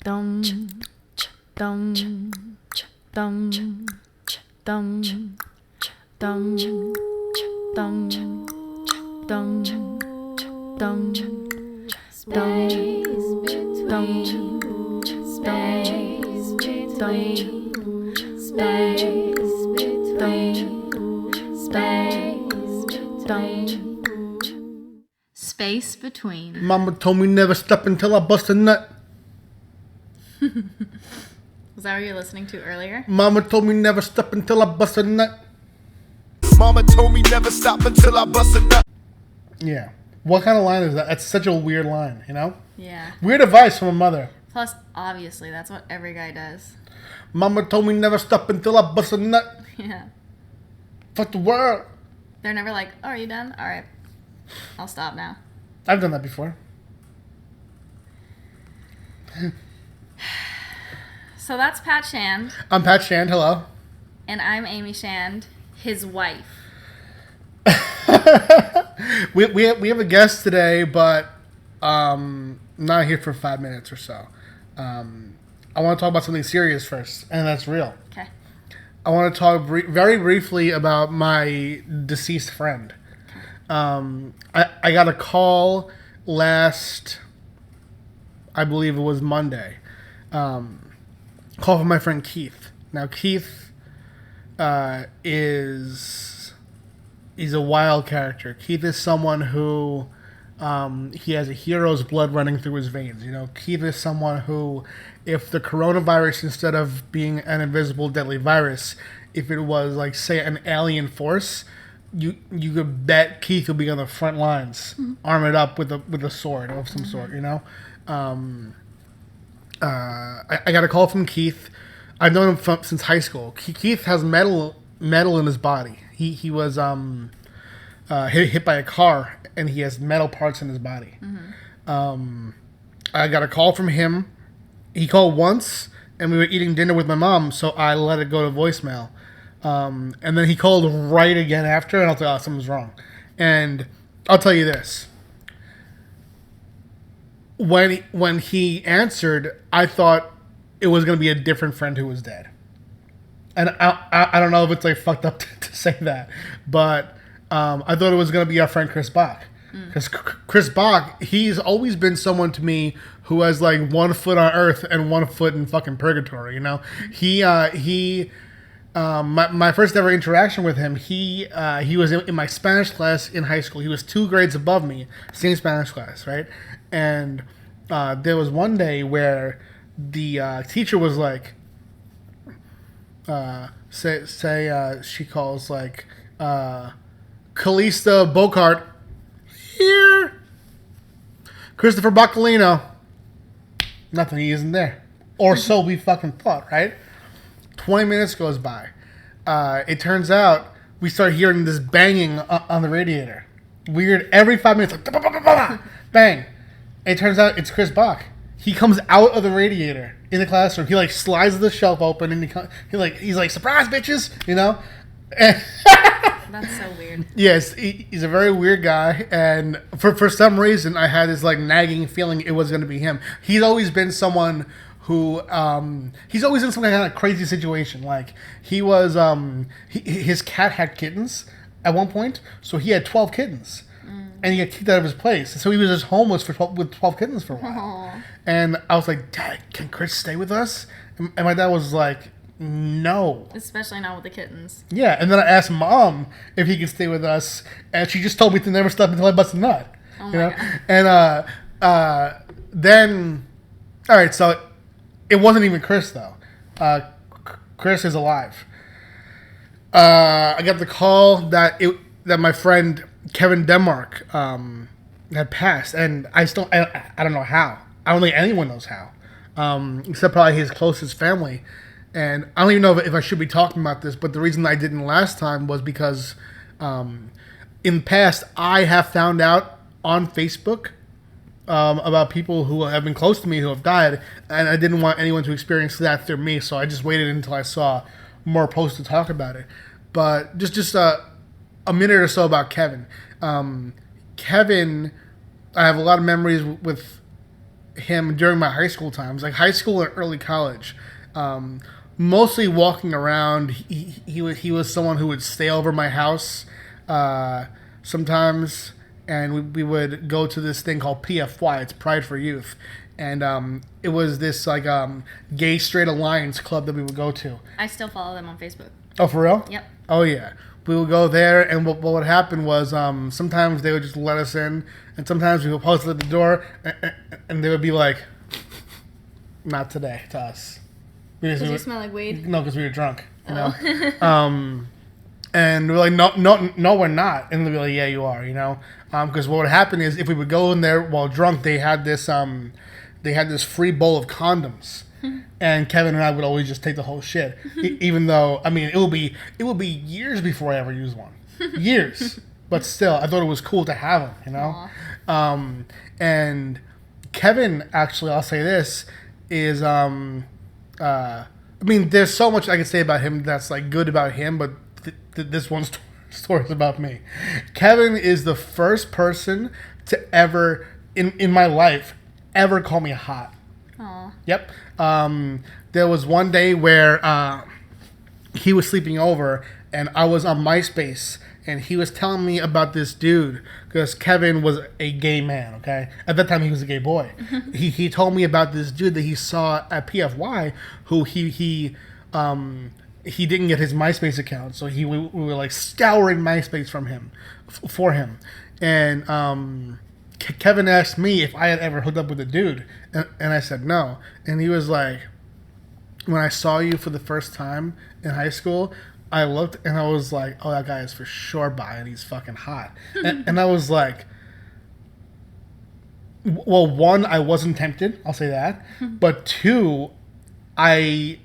dum dum dum dum dum dum dum dum Space between. Mama told me never stop until I bust a nut. Was that what you were listening to earlier? Mama told me never stop until I bust a nut. Mama told me never stop until I bust a nut. Yeah. What kind of line is that? That's such a weird line, you know? Yeah. Weird advice from a mother. Plus, obviously, that's what every guy does. Mama told me never stop until I bust a nut. Yeah. Fuck the world. They're never like, oh, are you done? All right. I'll stop now. I've done that before. So that's Pat Shand. I'm Pat Shand. Hello. And I'm Amy Shand, his wife. we have a guest today, but not here for 5 minutes or so. I want to talk about something serious first, and that's real. Okay. I want to talk very briefly about my deceased friend. I got a call last, I believe it was Monday. Call from my friend Keith. Now Keith he's a wild character. Keith is someone who he has a hero's blood running through his veins. You know, Keith is someone who, if the coronavirus, instead of being an invisible deadly virus, if it was like, say, an alien force, you could bet Keith will be on the front lines, armored up with a sword of some sort. You know, I got a call from Keith. I've known him since high school. Keith has metal in his body. He was hit by a car, and he has metal parts in his body. I got a call from him. He called once, and we were eating dinner with my mom, so I let it go to voicemail. And then he called right again after, and I was like, oh, something's wrong. And I'll tell you this. When he answered, I thought it was going to be a different friend who was dead. And I don't know if it's like fucked up to say that, but I thought it was going to be our friend Chris Bach. Because Chris Bach, he's always been someone to me who has like 1 foot on earth and 1 foot in fucking purgatory, you know? My first ever interaction with him, he was in my Spanish class in high school. He was 2 grades above me, same Spanish class, right? And there was one day where the teacher was like, she calls like, Calista Bocart, here. Christopher Bacalino. Nothing, he isn't there. Or so we fucking thought, right? 20 minutes goes by. It turns out we start hearing this banging on the radiator. Weird, every 5 minutes, like, bang. It turns out it's Chris Bach. He comes out of the radiator in the classroom. He like slides the shelf open, and he's like, surprise, bitches, you know? That's so weird. Yes, he's a very weird guy, and for some reason, I had this like nagging feeling it was going to be him. He's always been someone who he's always in some kind of crazy situation. Like he was, his cat had kittens at one point, so he had 12 kittens, and he got kicked out of his place. So he was just homeless with 12 kittens for a while. Aww. And I was like, Dad, can Chris stay with us? And my dad was like, no. Especially not with the kittens. Yeah, and then I asked Mom if he could stay with us, and she just told me to never stop until I bust a nut. Oh my God. And then, all right, so it wasn't even Chris though. Chris is alive. I got the call that my friend Kevin Denmark had passed, and I don't know how. I don't think anyone knows how, except probably his closest family. And I don't even know if I should be talking about this, but the reason I didn't last time was because in the past I have found out on Facebook about people who have been close to me who have died, and I didn't want anyone to experience that through me, so I just waited until I saw more posts to talk about it. But just a minute or so about Kevin. Kevin, I have a lot of memories with him during my high school times, like high school and early college. Mostly walking around. He was someone who would stay over my house sometimes, and we would go to this thing called PFY. It's Pride for Youth, and it was this like gay straight alliance club that we would go to. I still follow them on Facebook. Oh, for real? Yep. Oh yeah. We would go there, and what would happen was sometimes they would just let us in, and sometimes we would post at the door, and they would be like, "Not today," to us. Because you smell like weed? No, because we were drunk. You know? And we're like, no, we're not. And they'd be like, yeah, you are, you know? Because what would happen is if we would go in there while drunk, they had this free bowl of condoms. And Kevin and I would always just take the whole shit. Even though, I mean, it would be years before I ever used one. Years. But still, I thought it was cool to have them, you know? And Kevin, actually, I'll say this, is... I mean, there's so much I could say about him that's like good about him, but this one story is about me. Kevin is the first person to ever in my life ever call me hot. Aww. Yep. There was one day where he was sleeping over and I was on MySpace. And he was telling me about this dude because Kevin was a gay man, okay? At that time, he was a gay boy. He told me about this dude that he saw at PFY who he didn't get his MySpace account. So we were like scouring MySpace for him. And Kevin asked me if I had ever hooked up with a dude. And I said no. And he was like, when I saw you for the first time in high school... I looked and I was like, oh, that guy is for sure bi and he's fucking hot. And I was like, well, one, I wasn't tempted. I'll say that. But two, I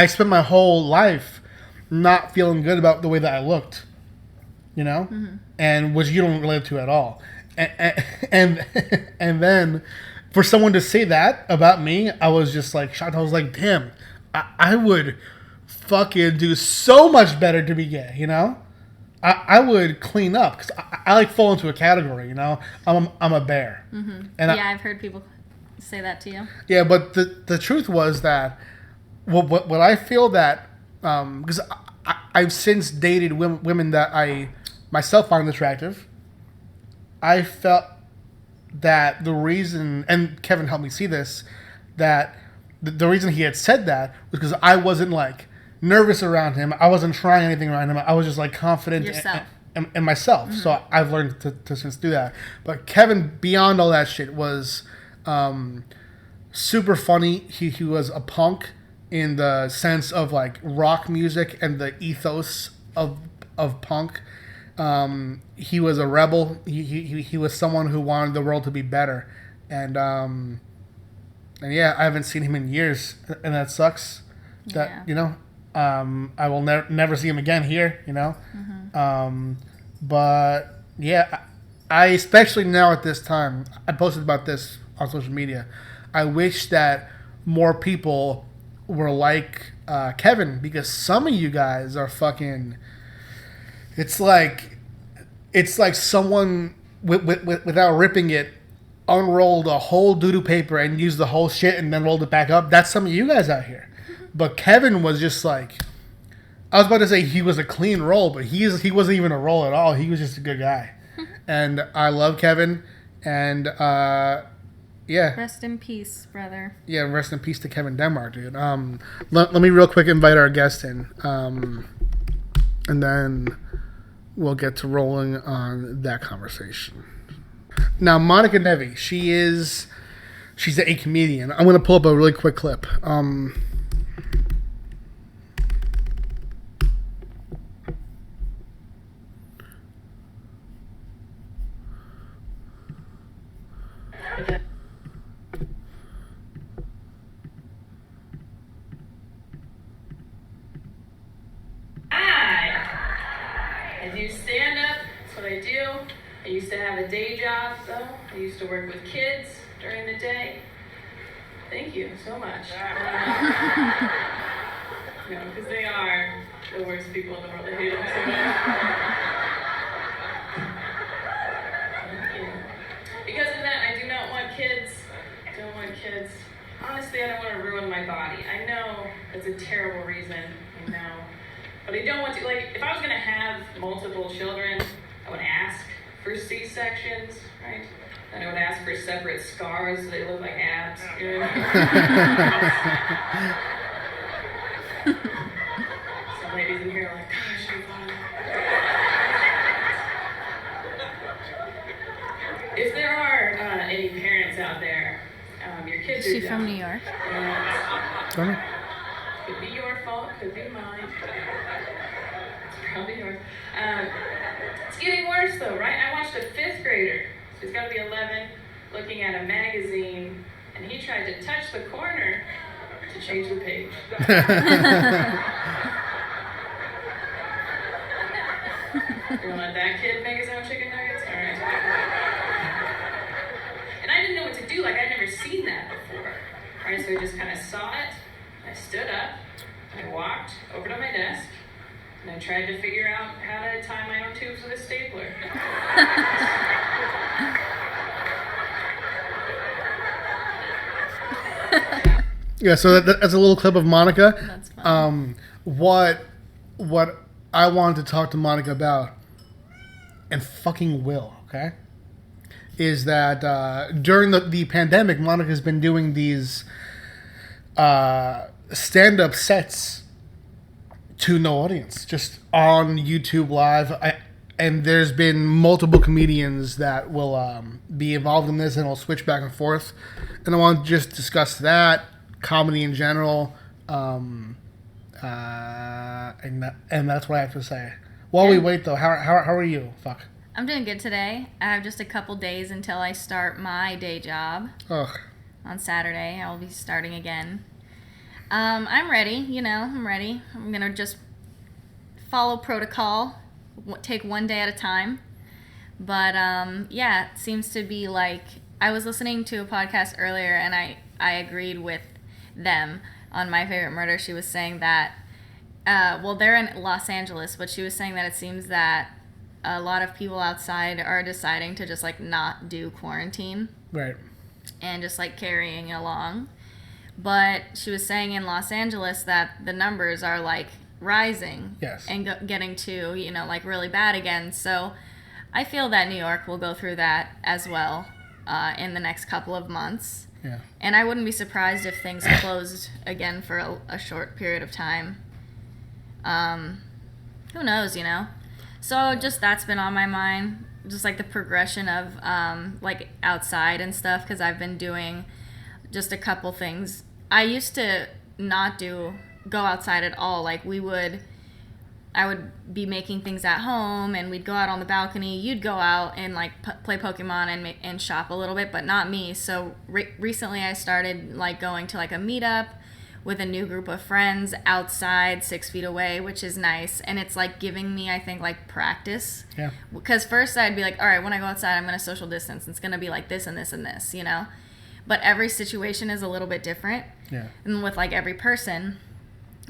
spent my whole life not feeling good about the way that I looked, you know? And which you don't relate to at all. And then for someone to say that about me, I was just like shocked. I was like, damn, I would... fucking do so much better to be gay, you know? I would clean up because I like fall into a category, you know? I'm a bear. And I've heard people say that to you. Yeah, but the truth was that what I feel that because I've since dated women that I myself find attractive. I felt that the reason, and Kevin helped me see this, that the reason he had said that was because I wasn't like nervous around him. I wasn't trying anything around him. I was just like confident in myself. So I've learned to since do that. But Kevin, beyond all that shit, was super funny. He was a punk in the sense of like rock music and the ethos of punk. He was a rebel. He was someone who wanted the world to be better. And yeah, I haven't seen him in years, and that sucks. That you know. I will never see him again here, you know? But, yeah, I especially now at this time, I posted about this on social media, I wish that more people were like Kevin, because some of you guys are fucking... It's like someone, without ripping it, unrolled a whole doo-doo paper and used the whole shit and then rolled it back up. That's some of you guys out here. But Kevin was just like, I was about to say he was a clean roll, but he wasn't even a roll at all. He was just a good guy. And I love Kevin. And yeah. Rest in peace, brother. Yeah, rest in peace to Kevin Denmark, dude. Let me real quick invite our guest in. And then we'll get to rolling on that conversation. Now, Monica Nevi, she's a comedian. I'm going to pull up a really quick clip. I do stand-up, that's what I do. I used to have a day job, though. I used to work with kids during the day. Thank you so much. No, because they are the worst people in the world. I hate them so much. Thank you. Because of that, I do not want kids kids. Honestly, I don't want to ruin my body. I know it's a terrible reason. I know. But I don't want to, like, if I was going to have multiple children, I would ask for C-sections, right? And I would ask for separate scars so they look like abs. You know? Some ladies in here are like, gosh, you're fun. If there are any parents out there, your kids Is are she from New York? Could be your fault, could be mine. It's probably yours. It's getting worse though, right? I watched a 5th grader, so he's got to be 11, looking at a magazine, and he tried to touch the corner to change the page. You want to let that kid make his own chicken nuggets? All right. And I didn't know what to do. Like, I'd never seen that before. Right, so I just kind of saw it. I stood up. I walked over to my desk. And I tried to figure out how to tie my own tubes with a stapler. Yeah, so that's a little clip of Monica. That's fun. What I wanted to talk to Monica about, and fucking will, okay, is that during the pandemic, Monica's been doing these stand-up sets to no audience, just on YouTube Live. And there's been multiple comedians that will be involved in this, and will switch back and forth. And I want to just discuss that, comedy in general, and that's what I have to say. While we wait, though, how are you? Fuck. I'm doing good today. I have just a couple days until I start my day job. Ugh. On Saturday. I'll be starting again. I'm ready, I'm ready. I'm going to just follow protocol, take one day at a time. But, yeah, it seems to be like, I was listening to a podcast earlier, and I agreed with them on My Favorite Murder. She was saying that, they're in Los Angeles, but she was saying that it seems that a lot of people outside are deciding to just, like, not do quarantine. Right. And just, like, carrying along. But she was saying in Los Angeles that the numbers are, like, rising. Yes. And getting to, like, really bad again. So I feel that New York will go through that as well in the next couple of months. Yeah. And I wouldn't be surprised if things closed again for a short period of time. Who knows, So just that's been on my mind. Just, like, the progression of, like, outside and stuff, because I've been doing just a couple things. I used to not go outside at all. Like, I would be making things at home, and we'd go out on the balcony. You'd go out and, like, play Pokemon and shop a little bit, but not me. So recently I started, like, going to, like, a meetup with a new group of friends outside 6 feet away, which is nice. And it's, like, giving me, I think, like, practice. Yeah. Because first I'd be like, all right, when I go outside, I'm going to social distance. It's going to be like this and this and this, But every situation is a little bit different. Yeah. And with, like, every person.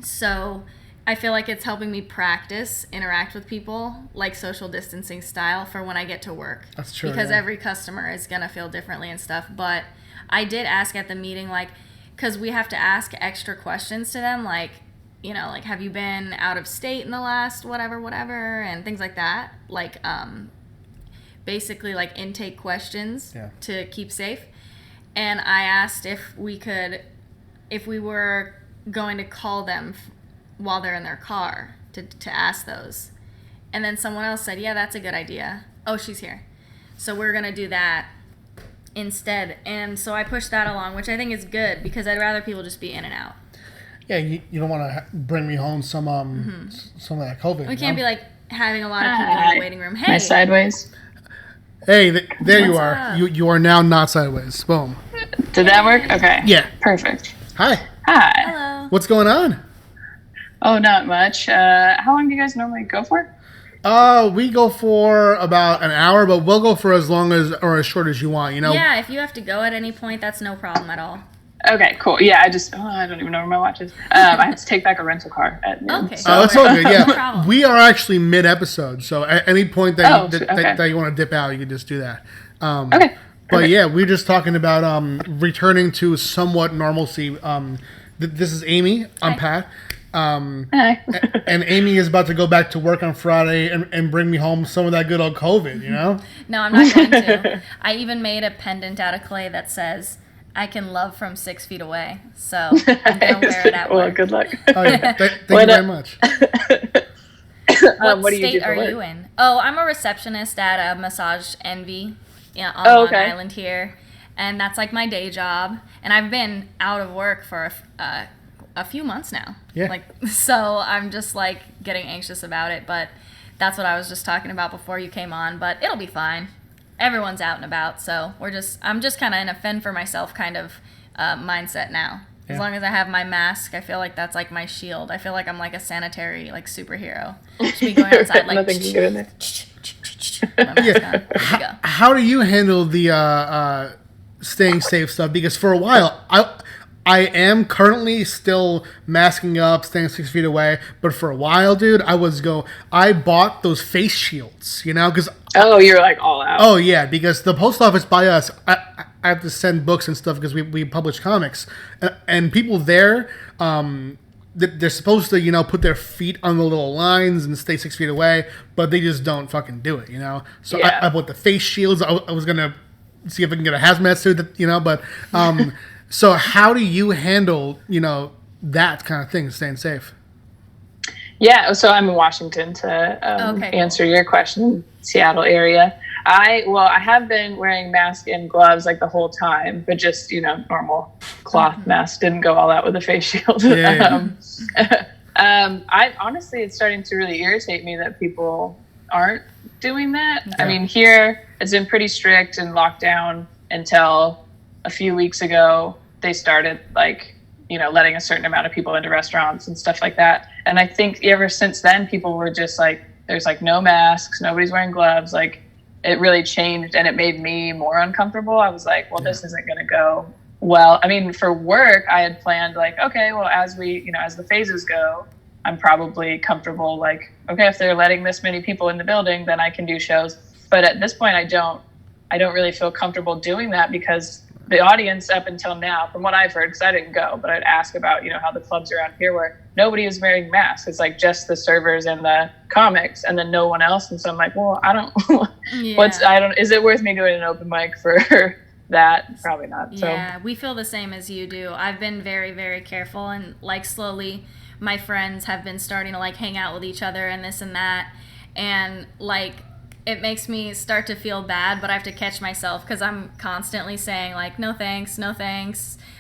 So I feel like it's helping me practice, interact with people, like, social distancing style for when I get to work. That's true. Because yeah. every customer is going to feel differently and stuff. But I did ask at the meeting, like, because we have to ask extra questions to them, like, like, have you been out of state in the last whatever, and things like that. Like, basically, like, intake questions to keep safe. And I asked if we were going to call them while they're in their car to ask those. And then someone else said, yeah, that's a good idea. Oh, she's here. So we're going to do that instead. And so I pushed that along, which I think is good, because I'd rather people just be in and out. Yeah, you don't want to bring me home some of that COVID. We can't be, like, having a lot of people in the waiting room. Hey, My sideways. Hey, there you What's are. up? You are now not sideways. Boom. Did that work? Okay. Yeah. Perfect. Hi. Hi. hello. What's going on? Oh, not much. How long do you guys normally go for? We go for about an hour, but we'll go for as long as or as short as you want. Yeah, if you have to go at any point, that's no problem at all. Okay, cool. Yeah, I don't even know where my watch is. I had to take back a rental car at noon. Okay. Oh, that's all good. No Yeah, problem. we are actually mid-episode, so at any point that Okay. you want to dip out, you can just do that. Okay. But But yeah, we're just talking about returning to somewhat normalcy. This is Amy. I'm Pat. Hi. And Amy is about to go back to work on Friday and bring me home some of that good old COVID, you know? No, I'm not going to. I even made a pendant out of clay that says, "I can love from 6 feet away." So I'm going to wear it at work. Well, good luck. Oh, yeah. Thank you very much. What what do you state do for are work? you in? Oh, I'm a receptionist at a Massage Envy on Oh, Long okay. Island here. And that's like my day job. And I've been out of work for a few months now. Yeah. So I'm just like getting anxious about it. But that's what I was just talking about before you came on. But it'll be fine. Everyone's out and about. So I'm just kind of in a fend for myself kind of mindset now. As long as I have my mask, I feel like that's like my shield. I feel like I'm like a sanitary like superhero. Just be going outside like Nothing can get in there. my mask on. There you go. How do you handle the staying safe stuff? Because for a while, I am currently still masking up, staying 6 feet away. But for a while, dude, I bought those face shields, you know, because Oh, you're like all out. oh yeah, because the post office by us, I have to send books and stuff because we publish comics, and people there, they're supposed to, you know, put their feet on the little lines and stay 6 feet away, but they just don't fucking do it, you know. So Yeah. I bought the face shields. I was gonna see if I can get a hazmat suit, that, you know, but so how do you handle, you know, that kind of thing, staying safe? Yeah, so I'm in Washington to Okay, cool. answer your question, Seattle area. I have been wearing mask and gloves like the whole time, but just, you know, normal cloth mask. Didn't go all out with a face shield. Yeah. I honestly, it's starting to really irritate me that people aren't doing that. I mean, here it's been pretty strict and locked down until a few weeks ago. They started like, you know, letting a certain amount of people into restaurants and stuff like that. And I think ever since then, people were just like, there's like no masks, nobody's wearing gloves. Like, it really changed, and it made me more uncomfortable. I was like, well, this isn't going to go well. I mean, for work, I had planned like, okay, well, as the phases go, I'm probably comfortable. Like, okay, if they're letting this many people in the building, then I can do shows. But at this point, I don't really feel comfortable doing that, because the audience up until now, from what I've heard, because I didn't go, but I'd ask about, you know, how the clubs around here were, nobody was wearing masks. It's like just the servers and the comics, and then no one else. And so I'm like, well, is it worth me doing an open mic for that? Probably not. So Yeah, we feel the same as you do. I've been very, very careful, and like slowly my friends have been starting to like hang out with each other and this and that. And like, it makes me start to feel bad, but I have to catch myself because I'm constantly saying like, no thanks,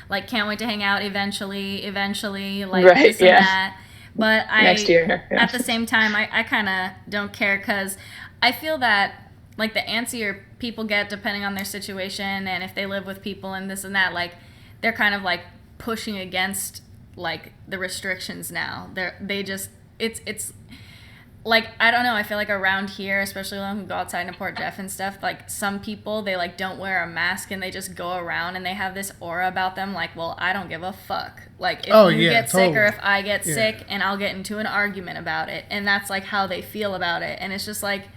like can't wait to hang out eventually, like Right, this and yeah. that. But next year. Yeah. at the same time, I kind of don't care, because I feel that like the antsier people get depending on their situation, and if they live with people and this and that, like they're kind of like pushing against like the restrictions now. It's like, I don't know, I feel like around here, especially when we go outside in Port Jeff and stuff, like some people, they like don't wear a mask and they just go around and they have this aura about them like, well, I don't give a fuck. Like, if you get sick or if I get sick, and I'll get into an argument about it. And that's like how they feel about it. And it's just like,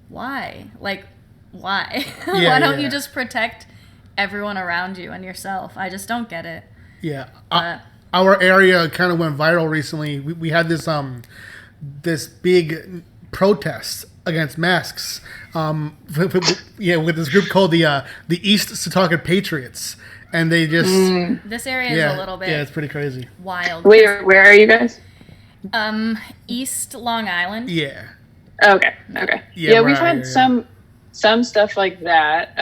why? Like, why? Why don't you just protect everyone around you and yourself? I just don't get it. Yeah. Our area kind of went viral recently. We had this big protest against masks. With this group called the East Setauket Patriots, and they just This area is a little bit it's pretty crazy. wild. Where are you guys? East Long Island. Yeah. Okay. Yeah, we've right, had some stuff like that.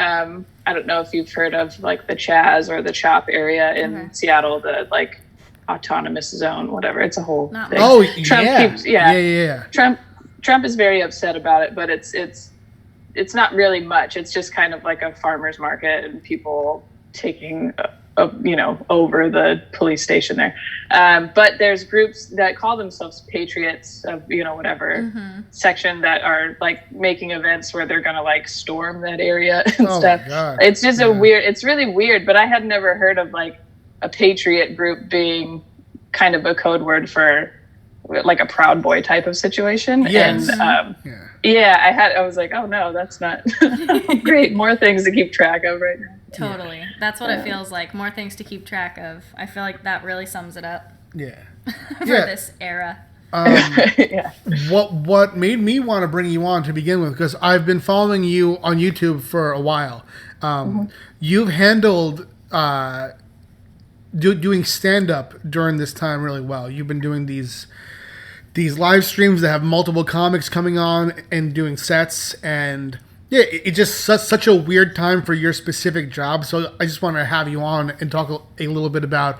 I don't know if you've heard of like the Chaz or the Chop area in Seattle, the like autonomous zone, whatever. It's a whole Not thing. Oh, Trump keeps, yeah. Trump is very upset about it, but it's not really much. It's just kind of like a farmer's market and people taking over the police station there. But there's groups that call themselves patriots of, whatever section that are like making events where they're going to like storm that area and stuff. My God. It's just it's really weird, but I had never heard of like a patriot group being kind of a code word for like a Proud Boy type of situation. Yes. And Yeah, I was like, oh no, that's not great. More things to keep track of right now. Totally. That's what it feels like. More things to keep track of. I feel like that really sums it up Yeah. for this era. Yeah. What made me want to bring you on to begin with, because I've been following you on YouTube for a while. You've handled doing stand-up during this time really well. You've been doing these live streams that have multiple comics coming on and doing sets, and yeah, it's just such a weird time for your specific job. So I just want to have you on and talk a little bit about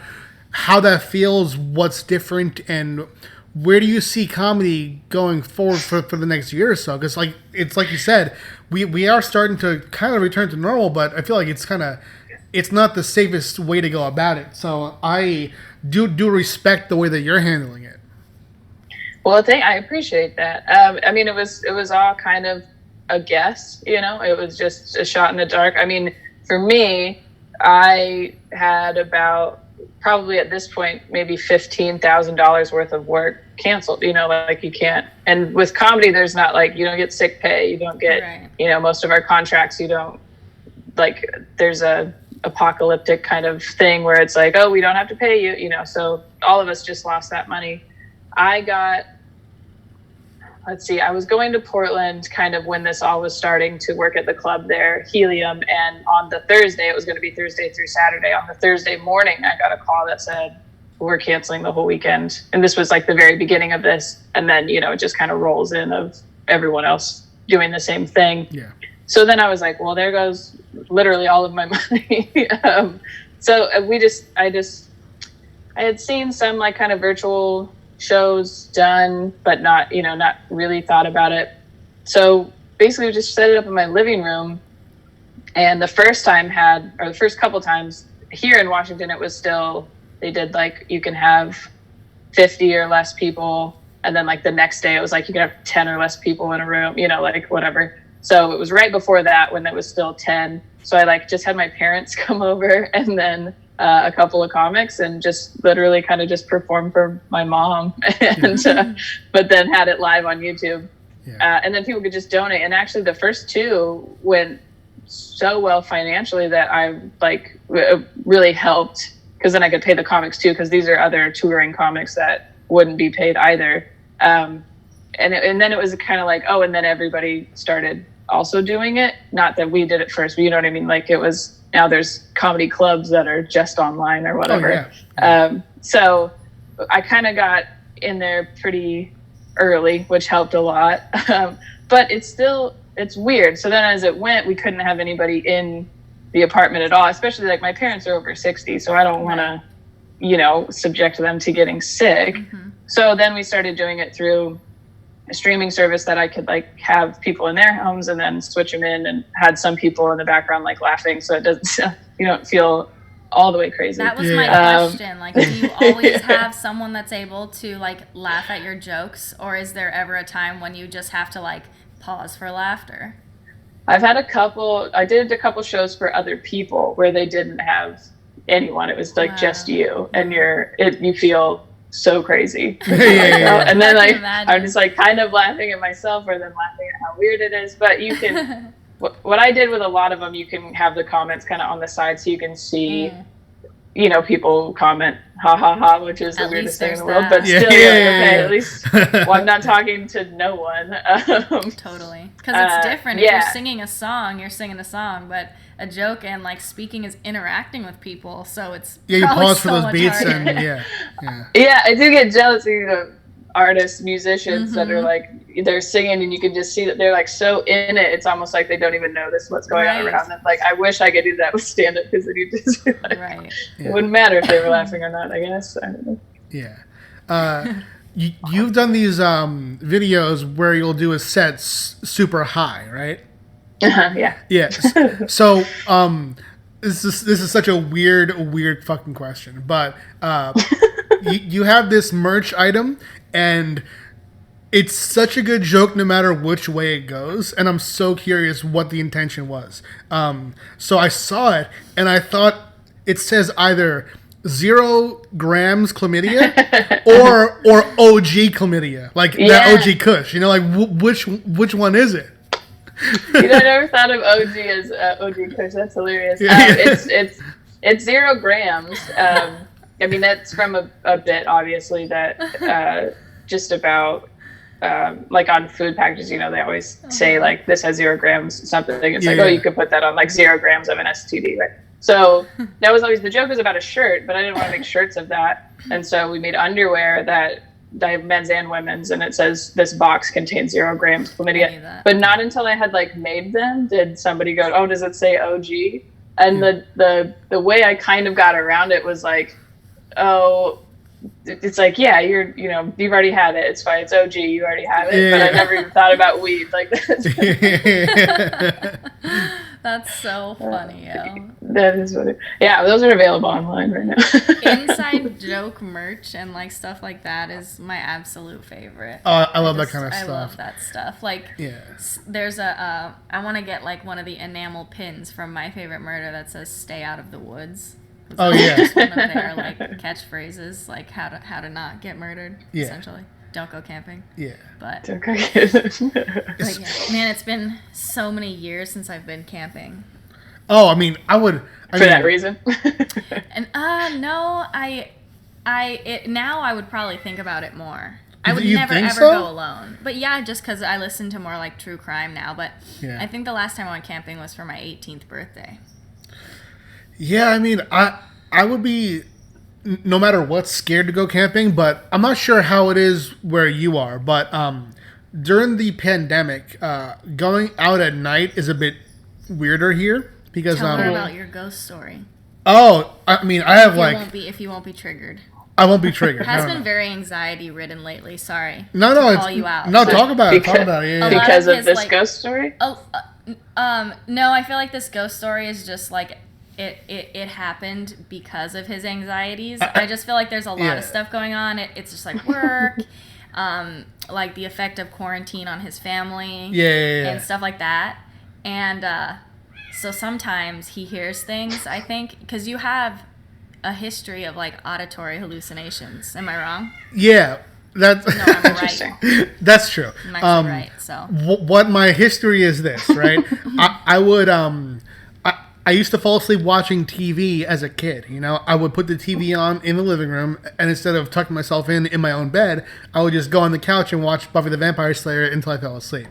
how that feels, what's different, and where do you see comedy going forward for the next year or so? Because it's like you said, we are starting to kind of return to normal, but I feel like it's not the safest way to go about it. So I do respect the way that you're handling it. Well, I appreciate that. I mean, it was all kind of a guess, you know. It was just a shot in the dark. I mean, for me, I had about probably at this point maybe $15,000 worth of work canceled. You know, like you can't. And with comedy, there's not like you don't get sick pay. You don't get you know, most of our contracts. You don't like. There's a apocalyptic kind of thing where it's like, oh, we don't have to pay you. You know, so all of us just lost that money. I was going to Portland kind of when this all was starting to work at the club there, Helium. And on the Thursday, it was going to be Thursday through Saturday. On the Thursday morning, I got a call that said, we're canceling the whole weekend. And this was like the very beginning of this. And then, you know, it just kind of rolls in of everyone else doing the same thing. Yeah. So then I was like, well, there goes literally all of my money. So I had seen some like kind of virtual shows done, but not really thought about it. So basically we just set it up in my living room. And the first couple times here in Washington, it was still, they did like, you can have 50 or less people. And then like the next day it was like, you can have 10 or less people in a room, you know, like whatever. So it was right before that when it was still 10. So I like just had my parents come over and then a couple of comics and just literally kind of just perform for my mom and but then had it live on YouTube. And then people could just donate. And actually the first two went so well financially that I like really helped, because then I could pay the comics too, because these are other touring comics that wouldn't be paid either. And then it was kind of like, oh, and then everybody started also doing it. Not that we did it first, but you know what I mean? Like it was, now there's comedy clubs that are just online or whatever. So I kind of got in there pretty early, which helped a lot. But it's weird. So then as it went, we couldn't have anybody in the apartment at all, especially like my parents are over 60. So I don't want to, you know, subject them to getting sick. So then we started doing it through a streaming service that I could like have people in their homes and then switch them in, and had some people in the background like laughing, so it doesn't, you don't feel all the way crazy. That was my question. Like, do you always have someone that's able to like laugh at your jokes, or is there ever a time when you just have to like pause for laughter? I did a couple shows for other people where they didn't have anyone. It was like just you, and you feel so crazy. And then like I'm just like kind of laughing at myself, or then laughing at how weird it is. But you can what I did with a lot of them, you can have the comments kind of on the side, so you can see you know, people comment ha ha ha, which is the weirdest thing in the world, but still okay, at least well, I'm not talking to no one. Totally, because it's different. If you're singing a song, but a joke and like speaking is interacting with people, so it's you pause for those beats harder. And I do get jealous of, you know, artists, musicians that are like, they're singing and you can just see that they're like so in it, it's almost like they don't even notice what's going on around them. Like, I wish I could do that with stand-up, because then you just like, it wouldn't matter if they were laughing or not, I guess. I don't know. You've done these videos where you'll do a set super high, right? So this is such a weird fucking question, but you have this merch item, and it's such a good joke no matter which way it goes, and I'm so curious what the intention was. So I saw it, and I thought it says either 0 grams chlamydia or OG chlamydia, like that OG Kush. You know, like which one is it? You know, I never thought of OG as OG Kush. That's hilarious. It's 0 grams. I mean, that's from a bit, obviously, that just about like on food packages, you know, they always say like this has 0 grams something. It's like, oh, you could put that on like 0 grams of an STD, right? So that was always the joke was about a shirt, but I didn't want to make shirts of that. And so we made underwear that men's and women's, and it says this box contains 0 grams chlamydia. But not until I had like made them did somebody go, oh, does it say OG? And the way I kind of got around it was like, oh, it's like, yeah, you've already had it. It's fine. It's OG. You already have it. But I never even thought about weed like that. That's so funny, yo. That is what those are available online right now. Inside joke merch and like stuff like that is my absolute favorite. Oh, I love that kind of stuff. I love that stuff. Like, there's I want to get like one of the enamel pins from My Favorite Murder that says "Stay out of the woods." Oh yeah, it's one of their like catchphrases, like how to not get murdered. Yeah. Essentially, don't go camping. Yeah, but don't go camping. But yeah, man, it's been so many years since I've been camping. Oh, I mean, for that reason. And no, now I would probably think about it more. I would never ever go alone. But yeah, just because I listen to more like true crime now. But I think the last time I went camping was for my 18th birthday. Yeah, I mean, I would be, no matter what, scared to go camping, but I'm not sure how it is where you are. But during the pandemic, going out at night is a bit weirder here because Tell her about your ghost story. Oh, I mean, I have if you won't be triggered. I won't be triggered. It has been very anxiety ridden lately. Sorry. No, call you out. No, talk about it. Talk about it. Yeah. Because of this ghost story? No, I feel like this ghost story is just like it happened because of his anxieties. I just feel like there's a lot of stuff going on. It's just like work, like the effect of quarantine on his family, and stuff like that. And so sometimes he hears things, I think, because you have a history of like auditory hallucinations. Am I wrong? Yeah. That's no, I'm right. That's true. I'm actually right. So what my history is this, right? I would I used to fall asleep watching TV as a kid. You know, I would put the TV on in the living room, and instead of tucking myself in my own bed, I would just go on the couch and watch Buffy the Vampire Slayer until I fell asleep.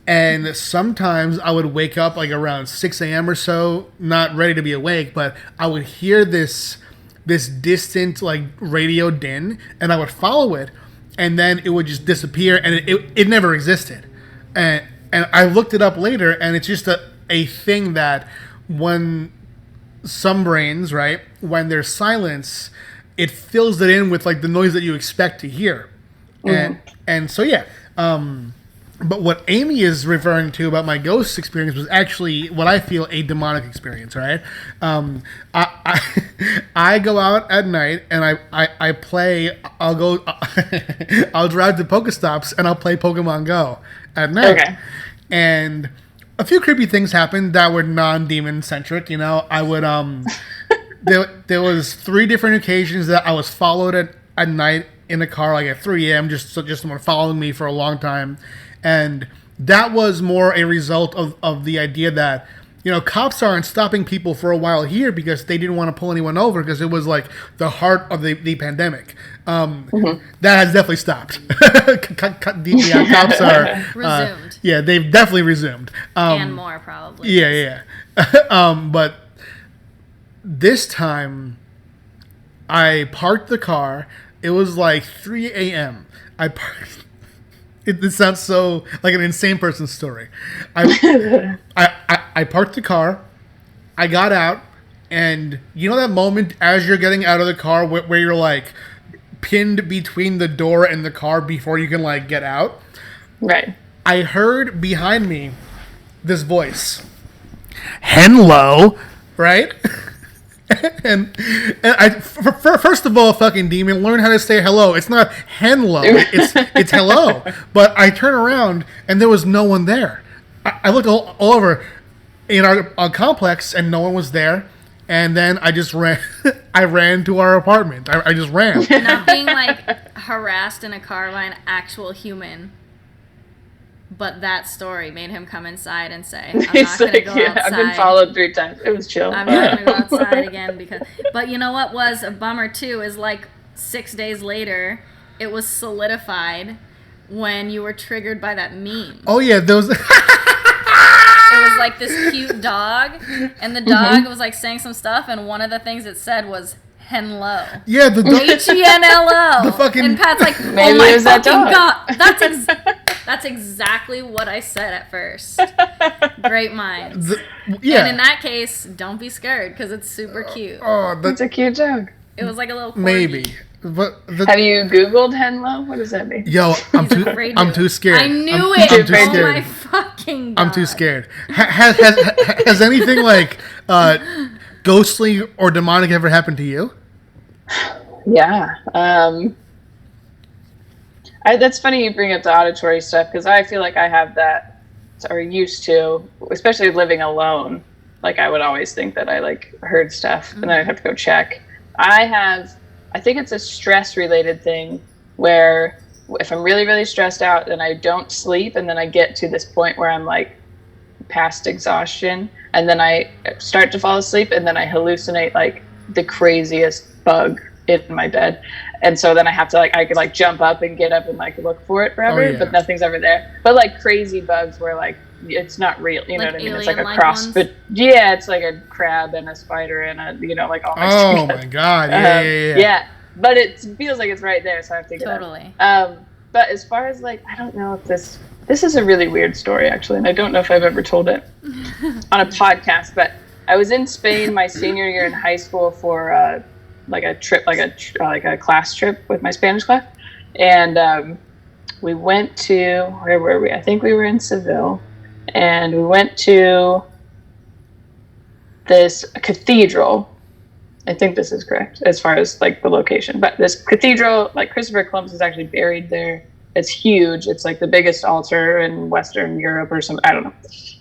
And sometimes I would wake up like around 6 a.m. or so, not ready to be awake, but I would hear this distant like radio din, and I would follow it, and then it would just disappear, and it never existed. And I looked it up later, and it's just a thing that when some brains, right, when there's silence, it fills it in with like the noise that you expect to hear. And so but what Amy is referring to about my ghost experience was actually what I feel a demonic experience, right? I go out at night and I play. I'll drive to Pokestops and I'll play Pokemon Go at night. Okay. And a few creepy things happened that were non-demon centric. You know, I would there was 3 different occasions that I was followed at night in a car, like at 3 a.m. Just someone following me for a long time. And that was more a result of the idea that, you know, cops aren't stopping people for a while here because they didn't want to pull anyone over because it was like the heart of the pandemic. That has definitely stopped. The cops are resumed. Yeah, they've definitely resumed. And more probably. Yeah. But this time, I parked the car. It was like 3 a.m. I parked. It sounds so like an insane person's story. I parked the car, I got out, and you know that moment as you're getting out of the car where you're like pinned between the door and the car before you can like get out? Right. I heard behind me this voice. Hello, right? and first of all, fucking demon, learn how to say hello. It's not hello, it's hello. But I turn around and there was no one there. I looked all over in our complex and no one was there. And then I just ran. I ran to our apartment. I just ran. Not being like harassed in a car by an actual human. But that story made him come inside and say, I'm not going to go outside. I've been followed 3 times. It was chill. I'm not going to go outside again because... But you know what was a bummer too is like 6 days later, it was solidified when you were triggered by that meme. Oh yeah, those... It was like this cute dog, and the dog was like saying some stuff, and one of the things it said was Henlo. Yeah, the dog. Henlo. The fucking... And Pat's like, oh Maybe my it was that fucking dog. god. That's exactly what I said at first. Great minds. Yeah. And in that case, don't be scared because it's super cute. Oh, It's a cute dog. It was like a little corgi. maybe. But Have you Googled Henlo? What does that mean? Yo, I'm He's afraid I'm to. too scared. I knew I'm it. too Oh scared. my fucking god. I'm too scared. Has anything like ghostly or demonic ever happened to you? Yeah. That's funny you bring up the auditory stuff because I feel like I have that, or used to, especially living alone. Like I would always think that I like heard stuff and then I'd have to go check. I think it's a stress related thing where if I'm really, really stressed out, then I don't sleep. And then I get to this point where I'm like past exhaustion. And then I start to fall asleep and then I hallucinate like the craziest bug in my bed. And so then I have to I could like jump up and get up and like look for it forever, but nothing's ever there. But like crazy bugs where like it's not real, you know Like what I mean? It's like a alien-like cross, ones? but yeah, it's like a crab and a spider and a like all mixed Oh together. my god! Yeah. Yeah, but it feels like it's right there, so I have to get Totally. up. But as far as like, I don't know if this is a really weird story actually, and I don't know if I've ever told it on a podcast. But I was in Spain my senior year in high school for like a trip, like a class trip with my Spanish class, and we went to, where were we? I think we were in Seville, and we went to this cathedral. I think this is correct as far as like the location, but this cathedral, like Christopher Columbus is actually buried there. It's huge. It's like the biggest altar in Western Europe or something. I don't know.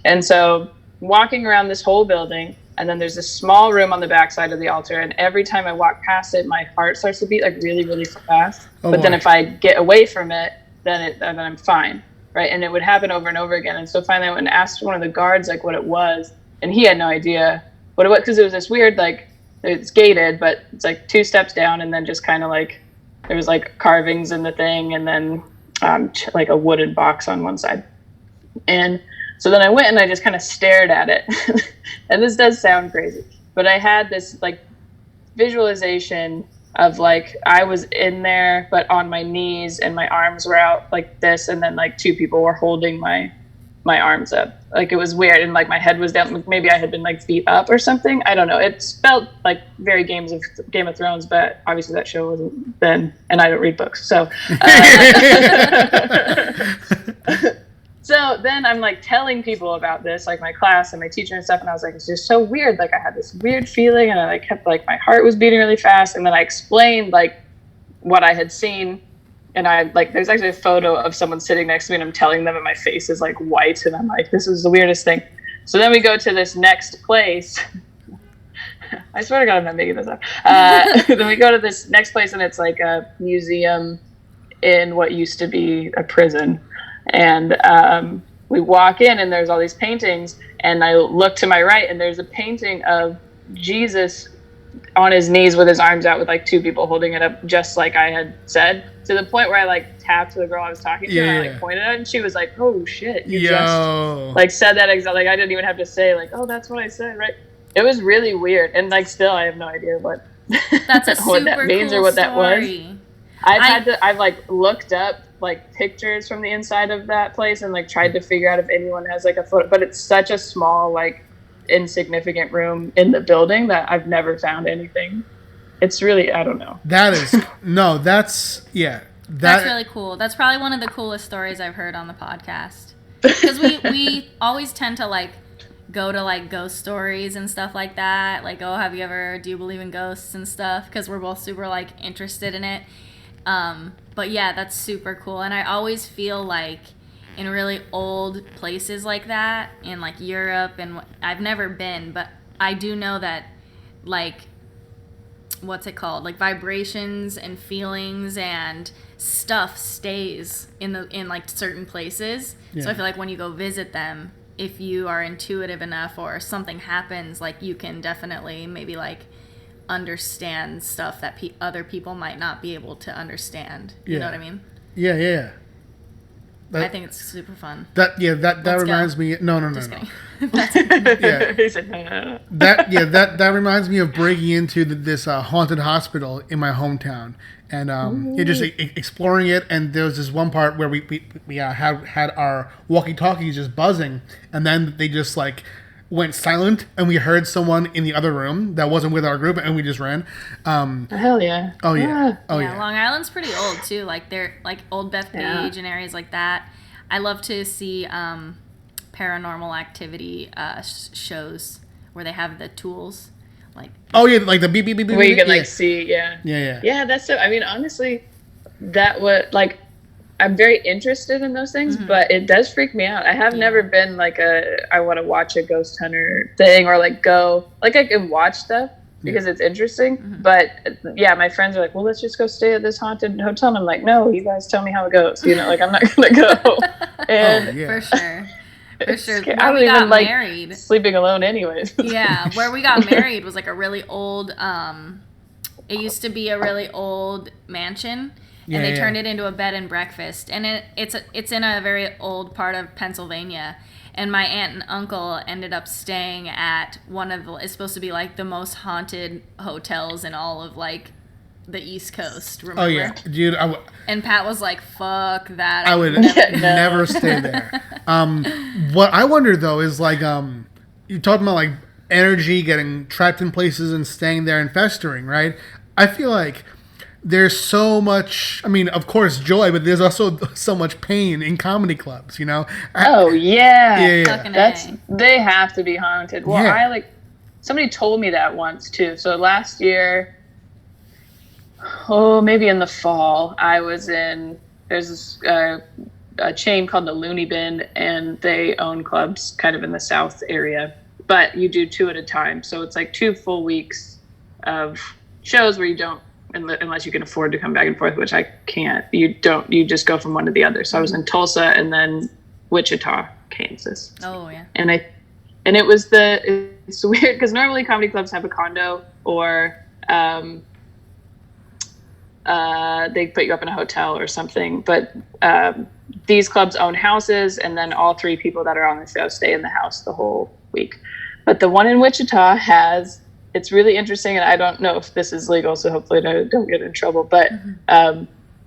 And so walking around this whole building, and then there's this small room on the backside of the altar. And every time I walk past it, my heart starts to beat like really, really fast. But then if I get away from it, then I'm fine. Right. And it would happen over and over again. And so finally I went and asked one of the guards like what it was. And he had no idea what it was, because it was this weird, like, it's gated, but it's like 2 steps down, and then just kind of like there was like carvings in the thing, and then like a wooden box on one side. And so then I went and I just kind of stared at it. And this does sound crazy, but I had this like visualization of like I was in there but on my knees and my arms were out like this, and then like 2 people were holding my arms up. Like it was weird, and like my head was down. Maybe I had been like beat up or something. I don't know. It felt like very Game of Thrones, but obviously that show wasn't then, and I don't read books. So so then I'm like telling people about this, like my class and my teacher and stuff, and I was like, it's just so weird. Like I had this weird feeling, and I like kept like my heart was beating really fast, and then I explained like what I had seen. And I like, there's actually a photo of someone sitting next to me, and I'm telling them, and my face is like white, and I'm like, this is the weirdest thing. So then we go to this next place. I swear to God, I'm not making this up. Then we go to this next place, and it's like a museum in what used to be a prison. And we walk in, and there's all these paintings, and I look to my right, and there's a painting of Jesus on his knees with his arms out with like 2 people holding it up, just like I had said, to the point where I like tapped the girl I was talking to, and I like pointed at it, and she was like, oh shit, you just like said that exactly. Like I didn't even have to say like, oh, that's what I said, right? It was really weird, and like still I have no idea what That's a what super that means cool or what that was. story. I've like looked up like pictures from the inside of that place and like tried to figure out if anyone has like a photo, but it's such a small like insignificant room in the building that I've never found anything. It's really, I don't know. That is no. That's That's really cool. That's probably one of the coolest stories I've heard on the podcast. Because we always tend to like go to like ghost stories and stuff like that. Like, oh, do you believe in ghosts and stuff? Because we're both super like interested in it. But yeah, that's super cool. And I always feel like in really old places like that, in like Europe, and I've never been, but I do know that like, what's it called? Like vibrations and feelings and stuff stays in like certain places. Yeah. So I feel like when you go visit them, if you are intuitive enough or something happens, like you can definitely maybe like understand stuff that other people might not be able to understand. You know what I mean? Yeah. I think it's super fun. That reminds me. No. Just kidding. He said, no. That reminds me of breaking into this haunted hospital in my hometown, and just exploring it. And there was this one part where we had our walkie-talkies just buzzing, and then they just like went silent, and we heard someone in the other room that wasn't with our group, and we just ran. Hell yeah! Oh yeah! Long Island's pretty old too. Like they're like Old Bethpage and areas like that. I love to see paranormal activity shows where they have the tools, like like the beep beep beep beep. Where you can like see, yeah. That's so. I mean, honestly, that would like. I'm very interested in those things, but it does freak me out. I have never been like I want to watch a ghost hunter thing or like go, like I can watch stuff because it's interesting. But yeah, my friends are like, well, let's just go stay at this haunted hotel. And I'm like, no, you guys tell me how it goes. You know, like I'm not going to go. And for sure. For sure. I don't even like married. Sleeping alone anyways. Yeah. Where we got married was like a really old, it used to be a really old mansion. And they turned it into a bed and breakfast, and it's in a very old part of Pennsylvania. And my aunt and uncle ended up staying at one of it's supposed to be like the most haunted hotels in all of like the East Coast. Remember? Oh yeah, dude. And Pat was like, "Fuck that." I would never stay there. What I wonder though is like you're talking about like energy getting trapped in places and staying there and festering, right? I feel like there's so much, I mean, of course, joy, but there's also so much pain in comedy clubs, you know? They have to be haunted. Well, somebody told me that once too. So last year, maybe in the fall, I was there's this a chain called the Looney Bin, and they own clubs kind of in the South area, but you do 2 at a time. So it's like 2 full weeks of shows where you don't, unless you can afford to come back and forth, which I can't. You just go from one to the other. So I was in Tulsa and then Wichita, Kansas. Oh yeah. And it's weird because normally comedy clubs have a condo or they put you up in a hotel or something. But these clubs own houses, and then all 3 people that are on the show stay in the house the whole week. But the one in Wichita it's really interesting, and I don't know if this is legal, so hopefully I don't get in trouble. But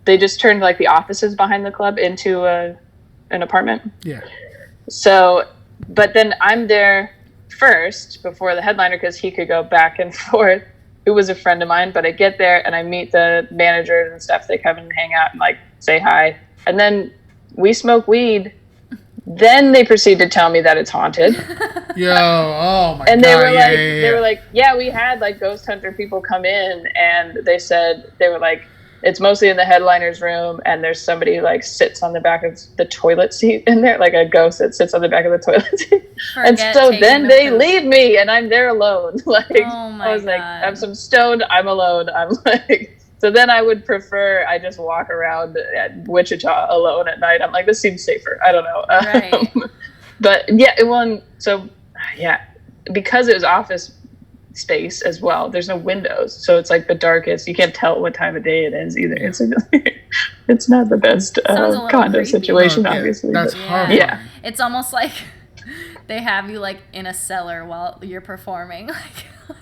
they just turned like the offices behind the club into an apartment. Yeah. So, but then I'm there first before the headliner because he could go back and forth. Who was a friend of mine, but I get there and I meet the manager and stuff. They come and hang out and like say hi, and then we smoke weed. Then they proceed to tell me that it's haunted. Yo, oh my god. And they were like, yeah, we had like ghost hunter people come in, and they said, they were like, it's mostly in the headliner's room, and there's somebody like sits on the back of the toilet seat in there, like a ghost that sits on the back of the toilet seat. And so then they leave me, and I'm there alone. Like, I was like, I'm some stoned, I'm alone. I'm like, so then I would prefer I just walk around at Wichita alone at night. I'm like, this seems safer. I don't know. Right. But yeah, because it was office space as well, there's no windows, so it's like the darkest. You can't tell what time of day it is either. It's not the best condo situation, obviously. That's hard. Yeah, it's almost like they have you like in a cellar while you're performing.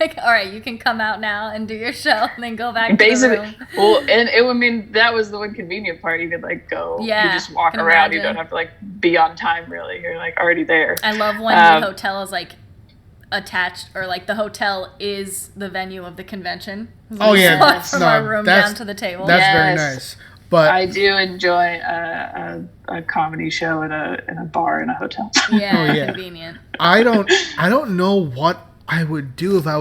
Like, all right, you can come out now and do your show, and then go back to the room. Well, and I mean, that was the one convenient part. You could like go, you just walk around. You don't have to like be on time. Really, you're like already there. I love when the hotel is like attached, or like the hotel is the venue of the convention. Oh yeah, from our room down to the table. That's very nice. But I do enjoy a comedy show in a bar in a hotel. Yeah, convenient. I don't know what I would do if I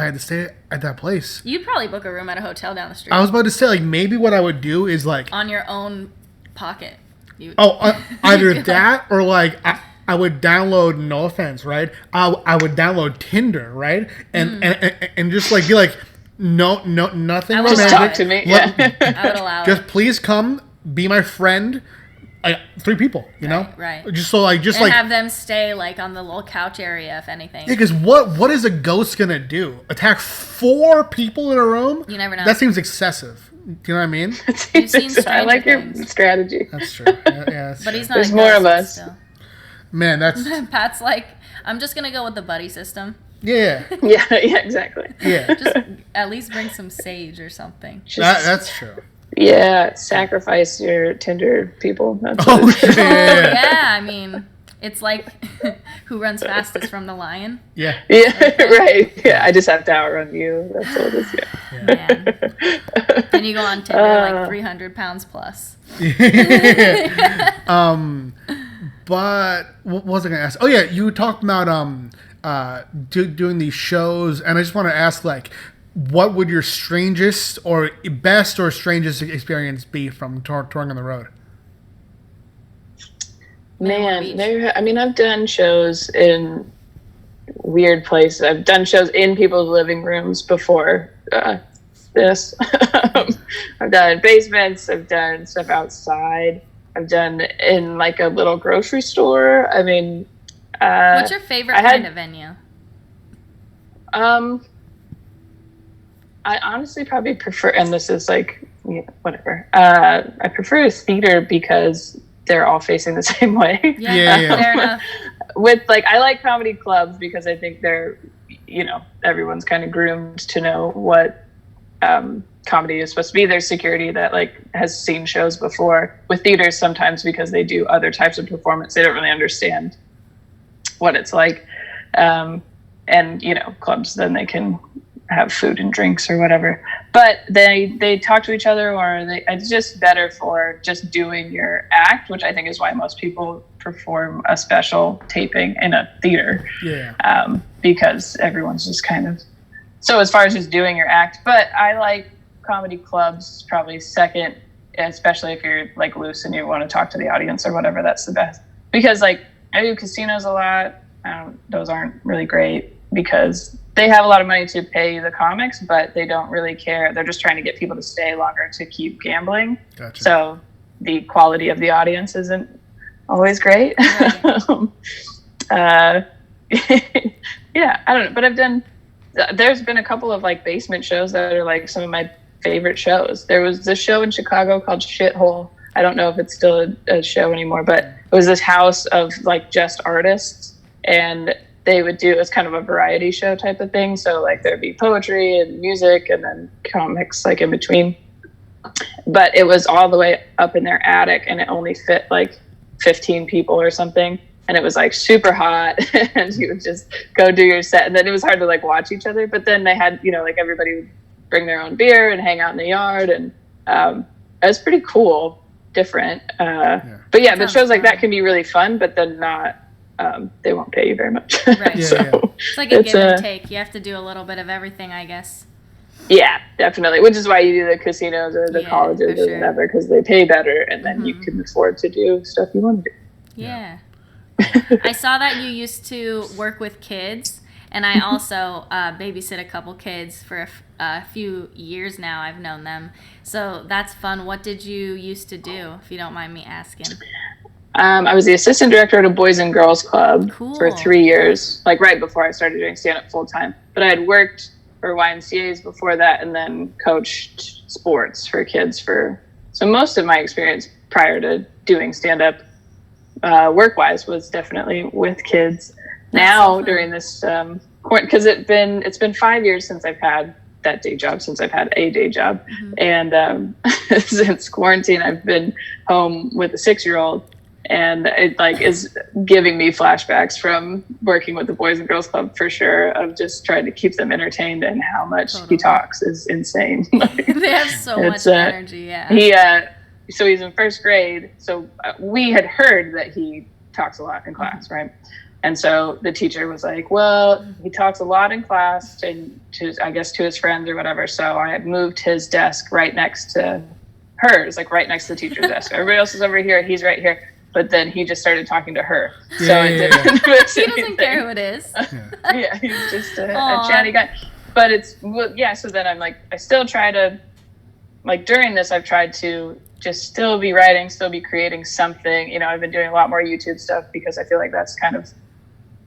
had to stay at that place. You'd probably book a room at a hotel down the street. I was about to say, like, maybe what I would do is like on your own pocket. Either that or like I would download, no offense, right? I would download Tinder, right? And just like be like, no, nothing romantic. Just talk to me. Yeah. I would allow Just it. please come, be my friend. 3 people, you know? Right. Just so like, And have them stay like on the little couch area, if anything. Yeah, because what is a ghost gonna do? Attack 4 people in a room? You never know. That seems excessive. Do you know what I mean? You've seen I Stranger like your Things. strategy. That's true. Yeah, that's But true. he's not. There's a more ghost, of but us. still. Man, that's Pat's like, I'm just gonna go with the buddy system. yeah, Yeah, exactly. yeah. Just at least bring some sage or something. That's true. Yeah, sacrifice your Tinder people. That's Oh what it is. shit! Yeah, I mean, it's like who runs fastest from the lion. Yeah. Yeah, right. Yeah, I just have to outrun you. That's all it is. Yeah. Man. Then you go on Tinder like 300 pounds plus. But what was I gonna ask? Oh yeah, you talked about doing these shows, and I just want to ask, like, what would your strangest or best or strangest experience be from touring on the road? Man, I've done shows in weird places. I've done shows in people's living rooms before this. I've done basements. I've done stuff outside. I've done in like a little grocery store. I mean, What's your favorite kind of venue? I honestly probably prefer, and this is like, whatever. I prefer a theater because they're all facing the same way. Yeah. Fair enough. With like, I like comedy clubs because I think they're, everyone's kind of groomed to know what comedy is supposed to be. There's security that like has seen shows before. With theaters, sometimes because they do other types of performance, they don't really understand what it's like. And clubs, then they can have food and drinks or whatever, but they talk to each other, or it's just better for just doing your act, which I think is why most people perform a special taping in a theater. Yeah. Because everyone's just kind of, so as far as just doing your act. But I like comedy clubs probably second, especially if you're like loose and you want to talk to the audience or whatever. That's the best, because like I do casinos a lot. Those aren't really great because they have a lot of money to pay the comics, but they don't really care. They're just trying to get people to stay longer to keep gambling. Gotcha. So the quality of the audience isn't always great. Right. Yeah, I don't know. But there's been a couple of like basement shows that are like some of my favorite shows. There was this show in Chicago called Shithole. I don't know if it's still a show anymore, but it was this house of like just artists, and they would do, it's kind of a variety show type of thing. So like there'd be poetry and music and then comics like in between. But it was all the way up in their attic, and it only fit like 15 people or something. And it was like super hot, and you would just go do your set. And then it was hard to like watch each other. But then they had, like everybody would bring their own beer and hang out in the yard. And it was pretty cool, different. But yeah, but shows like that can be really fun, but then not, they won't pay you very much. Right. Yeah. It's like a give and take. You have to do a little bit of everything, I guess. Yeah, definitely. Which is why you do the casinos or the colleges or sure. whatever, because they pay better, and then you can afford to do stuff you want to do. Yeah. I saw that you used to work with kids, and I also babysit a couple kids for a few years now. I've known them. So that's fun. What did you used to do, if you don't mind me asking? I was the assistant director at a Boys and Girls Club Cool. for 3 years, like right before I started doing stand-up full-time. But I had worked for YMCAs before that, and then coached sports for kids so most of my experience prior to doing stand-up work-wise was definitely with kids. Now during this because it's been 5 years since I've had that day job, since I've had a day job. And since quarantine, I've been home with a 6-year-old, and it like is giving me flashbacks from working with the Boys and Girls Club for sure, of just trying to keep them entertained, and how much he talks is insane. They have so much energy. So he's in first grade. So we had heard that he talks a lot in class, right? And so the teacher was like, well, he talks a lot in class, and to his friends or whatever. So I had moved his desk right next to hers, like right next to the teacher's desk. Everybody else is over here. He's right here. but then he just started talking to her. Yeah, So it didn't miss He doesn't anything. care who it is. Yeah, he's just a chatty guy. But it's, so then I'm like, I still try to, like during this, I've tried to just still be writing, still be creating something. You know, I've been doing a lot more YouTube stuff because I feel like that's kind of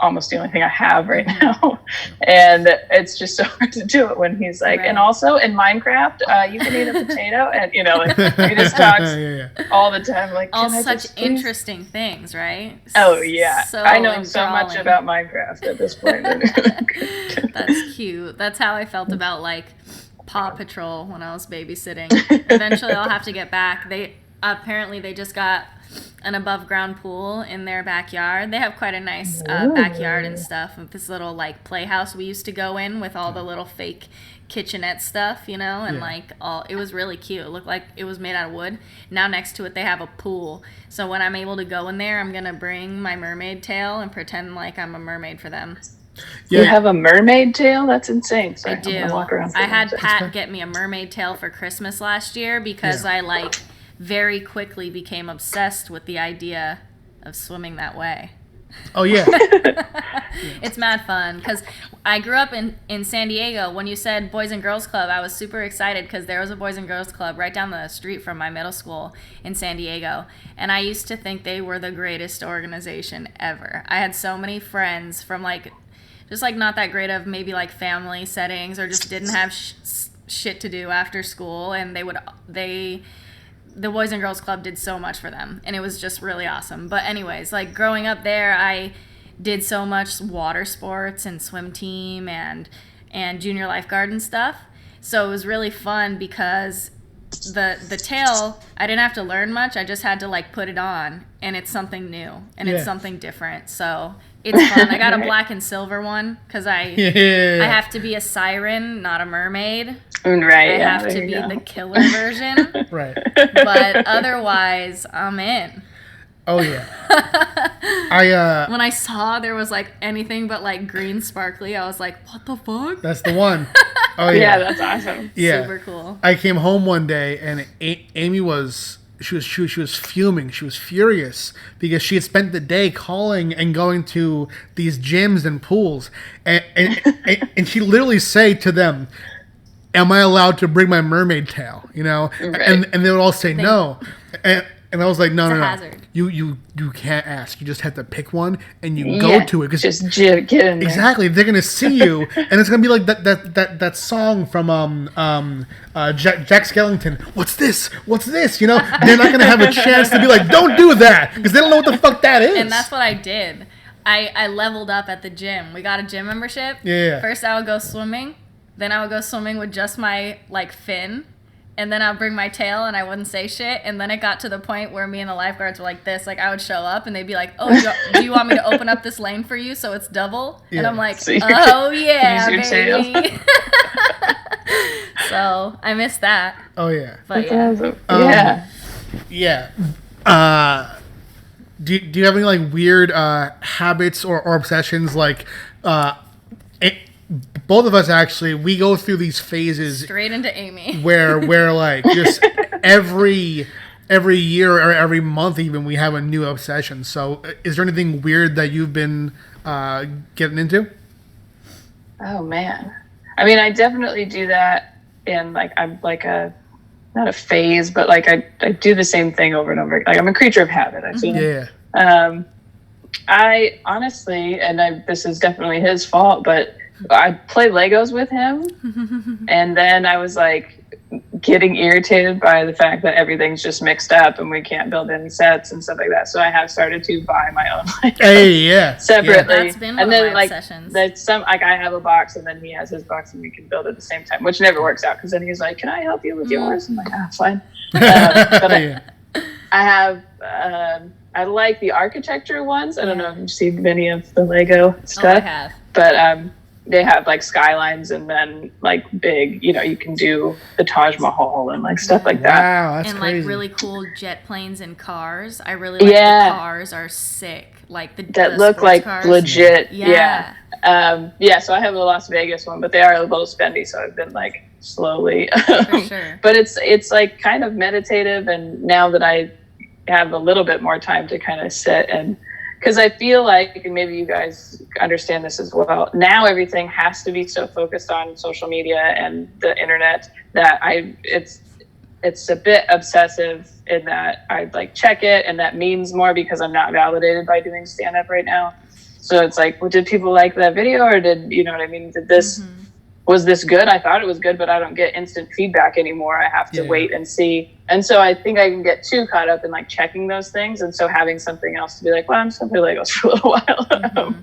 almost the only thing I have right now. And it's just so hard to do it when he's like, and also in Minecraft, you can eat a potato, and you know, like he just talks all the time, like all such interesting things, right? Oh yeah, so I know so much about Minecraft at this point. That's cute. That's how I felt about like Paw Patrol when I was babysitting. Eventually, I'll have to get back. They just got an above ground pool in their backyard. They have quite a nice backyard and stuff with this little like playhouse we used to go in with all the little fake kitchenette stuff, you know, and it was really cute. It looked like it was made out of wood. Now next to it they have a pool. So when I'm able to go in there, I'm gonna bring my mermaid tail and pretend like I'm a mermaid for them. You have a mermaid tail? That's insane. Sorry, I do. I had Pat get me a mermaid tail for Christmas last year because I like very quickly became obsessed with the idea of swimming that way. Oh yeah. It's mad fun because I grew up in San Diego. When you said Boys and Girls Club, I was super excited because there was a Boys and Girls Club right down the street from my middle school in San Diego, and I used to think they were the greatest organization ever. I had so many friends from like just like not that great of maybe like family settings or just didn't have shit to do after school, and the Boys and Girls Club did so much for them, and it was just really awesome. But anyways, like growing up there, I did so much water sports and swim team and junior lifeguard and stuff. So it was really fun because the tail, I didn't have to learn much. I just had to like put it on, and it's something new and it's something different. So it's fun. I got a black and silver one because I have to be a siren, not a mermaid. Right. I have to be the killer version. Right. But otherwise, I'm in. Oh yeah. When I saw there was like anything but like green sparkly, I was like, what the fuck? That's the one. Oh yeah. Yeah, that's awesome. Yeah. Super cool. I came home one day and Amy was fuming. She was furious because she had spent the day calling and going to these gyms and pools, and she literally said to them, "Am I allowed to bring my mermaid tail?" You know, and they would all say no, and I was like, no, hazard. You can't ask. You just have to pick one and you go to it, because just get in there. Exactly, they're gonna see you, and it's gonna be like that song from Jack Skellington. What's this? You know, they're not gonna have a chance to be like, don't do that, because they don't know what the fuck that is. And that's what I did. I leveled up at the gym. We got a gym membership. Yeah. First I would go swimming. Then I would go swimming with just my like fin. And then I'd bring my tail and I wouldn't say shit. And then it got to the point where me and the lifeguards were like this. Like I would show up and they'd be like, oh, do you want me to open up this lane for you so it's double? Yeah. And I'm like, oh yeah, baby. So I missed that. Oh yeah. But yeah. Do you have any like weird habits or obsessions? Like both of us actually, we go through these phases straight into Amy where like just every year or every month even we have a new obsession. So is there anything weird that you've been getting into? Oh man, I mean, I definitely do that in like, I'm like not a phase, but like I do the same thing over and over. Like I'm a creature of habit, I feel. Yeah. I honestly, and this is definitely his fault, but I play Legos with him, and then I was like getting irritated by the fact that everything's just mixed up and we can't build any sets and stuff like that. So I have started to buy my own Legos separately. That's been one of my obsessions. That's some like I have a box and then he has his box and we can build at the same time, which never works out because then he's like, "Can I help you with yours?" I'm like, fine. But I have. I like the architecture ones. I don't know if you've seen any of the Lego stuff. Oh, I have. But they have like skylines and then like big, you know, you can do the Taj Mahal and like stuff like that. Wow, that's and crazy. Like really cool jet planes and cars. I really like the cars are sick. Like that look like cars. Legit. Yeah. So I have a Las Vegas one, but they are a little spendy, so I've been like slowly. For sure. But it's like kind of meditative, and now that have a little bit more time to kind of sit and, because I feel like, and maybe you guys understand this as well, now everything has to be so focused on social media and the internet that it's a bit obsessive in that I like check it, and that means more because I'm not validated by doing stand-up right now. So it's like, well, did people like that video, or did, you know what I mean? Did this, was this good? I thought it was good, but I don't get instant feedback anymore. I have to wait and see. And so I think I can get too caught up in like checking those things. And so having something else to be like, well, I'm just gonna play Legos for a little while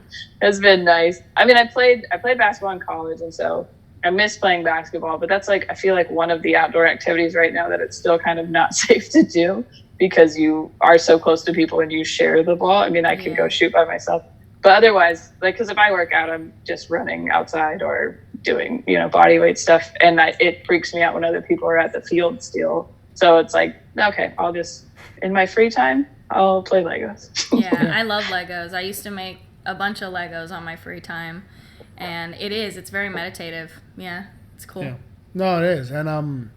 has been nice. I mean, I played basketball in college, and so I miss playing basketball, but that's like, I feel like one of the outdoor activities right now that it's still kind of not safe to do because you are so close to people and you share the ball. I mean, I can go shoot by myself, but otherwise, like, because if I work out, I'm just running outside or doing, you know, body weight stuff, and it freaks me out when other people are at the field still. So it's like, okay, I'll just, in my free time, I'll play Legos. Yeah, I love Legos. I used to make a bunch of Legos on my free time, and it's very meditative. Yeah, it's cool. Yeah. No, it is. And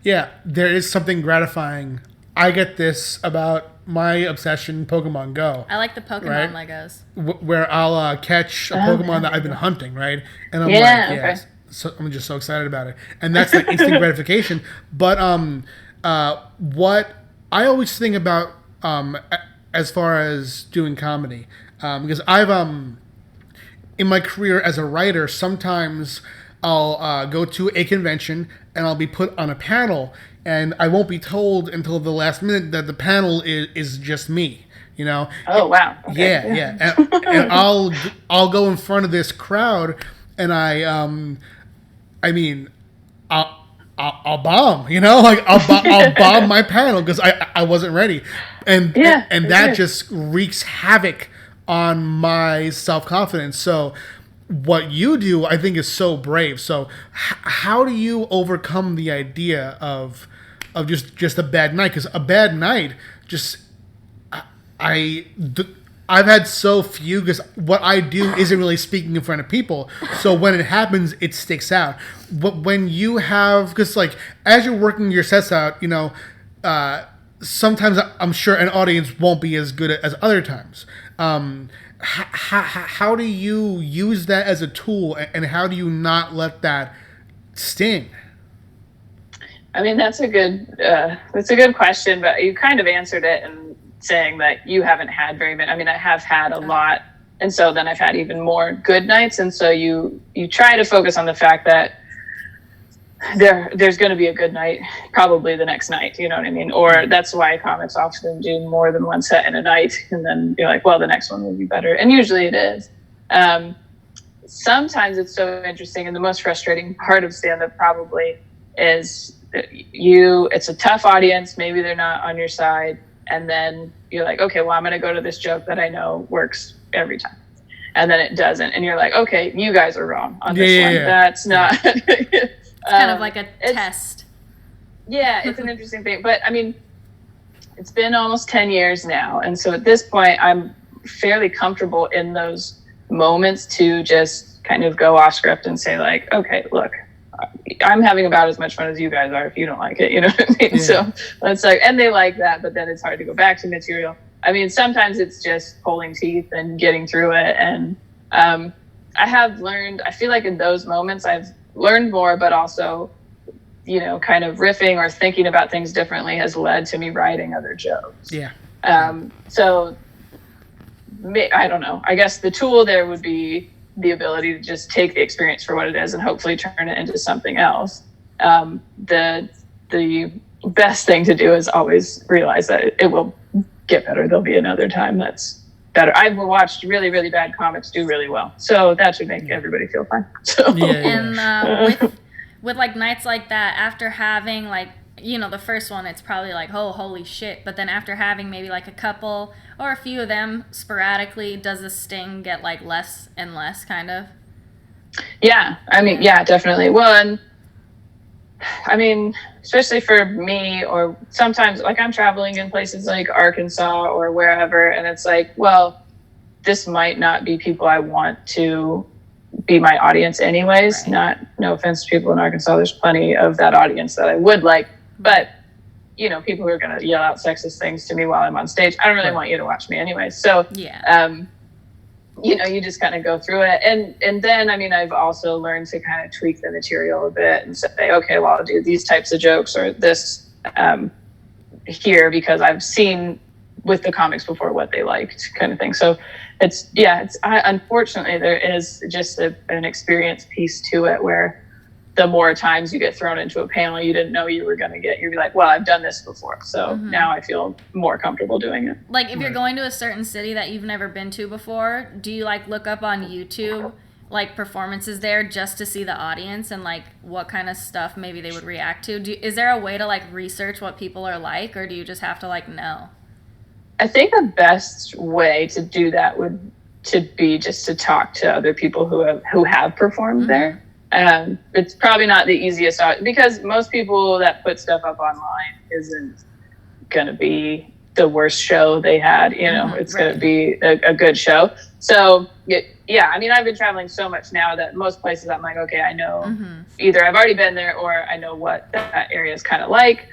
yeah, there is something gratifying. I get this about my obsession, Pokemon Go. I like the Pokemon Legos. Where I'll catch a Pokemon that I've been hunting, right? And I'm so I'm just so excited about it. And that's like instant gratification. But what I always think about as far as doing comedy, because I've in my career as a writer, sometimes I'll go to a convention and I'll be put on a panel, and I won't be told until the last minute that the panel is just me, you know? Oh, wow. Okay. Yeah. And I'll go in front of this crowd, and I'll bomb, you know? Like, I'll bomb my panel because I wasn't ready. And that just wreaks havoc on my self-confidence. So what you do, I think, is so brave. So how do you overcome the idea of just a bad night? Because a bad night, I've had so few, because what I do isn't really speaking in front of people. So when it happens, it sticks out. But when you have, because like as you're working your sets out, you know, sometimes I'm sure an audience won't be as good as other times. How do you use that as a tool, and how do you not let that sting? I mean, that's a good question, but you kind of answered it in saying that you haven't had very many. I mean, I have had a lot, and so then I've had even more good nights, and so you try to focus on the fact that there's going to be a good night probably the next night, you know what I mean? Or that's why comics often do more than one set in a night, and then you're like, well, the next one will be better, and usually it is. Sometimes it's so interesting, and the most frustrating part of stand-up probably is it's a tough audience, maybe they're not on your side, and then you're like, okay, well, I'm going to go to this joke that I know works every time, and then it doesn't, and you're like, okay, you guys are wrong on this one. That's not It's kind of like a test. Yeah, it's an interesting thing. But I mean, it's been almost 10 years now. And so at this point, I'm fairly comfortable in those moments to just kind of go off script and say like, okay, look, I'm having about as much fun as you guys are if you don't like it. You know what I mean? Yeah. So it's like, and they like that, but then it's hard to go back to material. I mean, sometimes it's just pulling teeth and getting through it. And I have learned, I feel like in those moments, I've learned more, but also, you know, kind of riffing or thinking about things differently has led to me writing other jokes. Yeah. So I don't know. I guess the tool there would be the ability to just take the experience for what it is and hopefully turn it into something else. The best thing to do is always realize that it will get better. There'll be another time that's better. I've watched really, really bad comics do really well, so that should make everybody feel fine. So. And with like nights like that, after having like, you know, the first one, it's probably like, oh, holy shit. But then after having maybe like a couple or a few of them sporadically, does the sting get like less and less, kind of? Yeah, I mean, yeah, definitely. Well, and I mean, especially for me, or sometimes like I'm traveling in places like Arkansas or wherever, and it's like, well, this might not be people I want to be my audience anyways. Right. No offense to people in Arkansas, there's plenty of that audience that I would like, but people who are going to yell out sexist things to me while I'm on stage. I don't really want you to watch me anyway. So, you just kind of go through it. And then, I mean, I've also learned to kind of tweak the material a bit and say, okay, well, I'll do these types of jokes or this here because I've seen with the comics before what they liked kind of thing. So unfortunately there is just an experience piece to it where the more times you get thrown into a panel you didn't know you were going to get, you'd be like, well, I've done this before. So now I feel more comfortable doing it. Like if you're going to a certain city that you've never been to before, do you like look up on YouTube like performances there just to see the audience and like what kind of stuff maybe they would react to? Is there a way to like research what people are like, or do you just have to like know? I think the best way to do that would to be just to talk to other people who have performed there. It's probably not the easiest because most people that put stuff up online isn't going to be the worst show they had. It's going to be a good show. So I mean, I've been traveling so much now that most places I'm like, okay, I know either I've already been there or I know what that area is kind of like.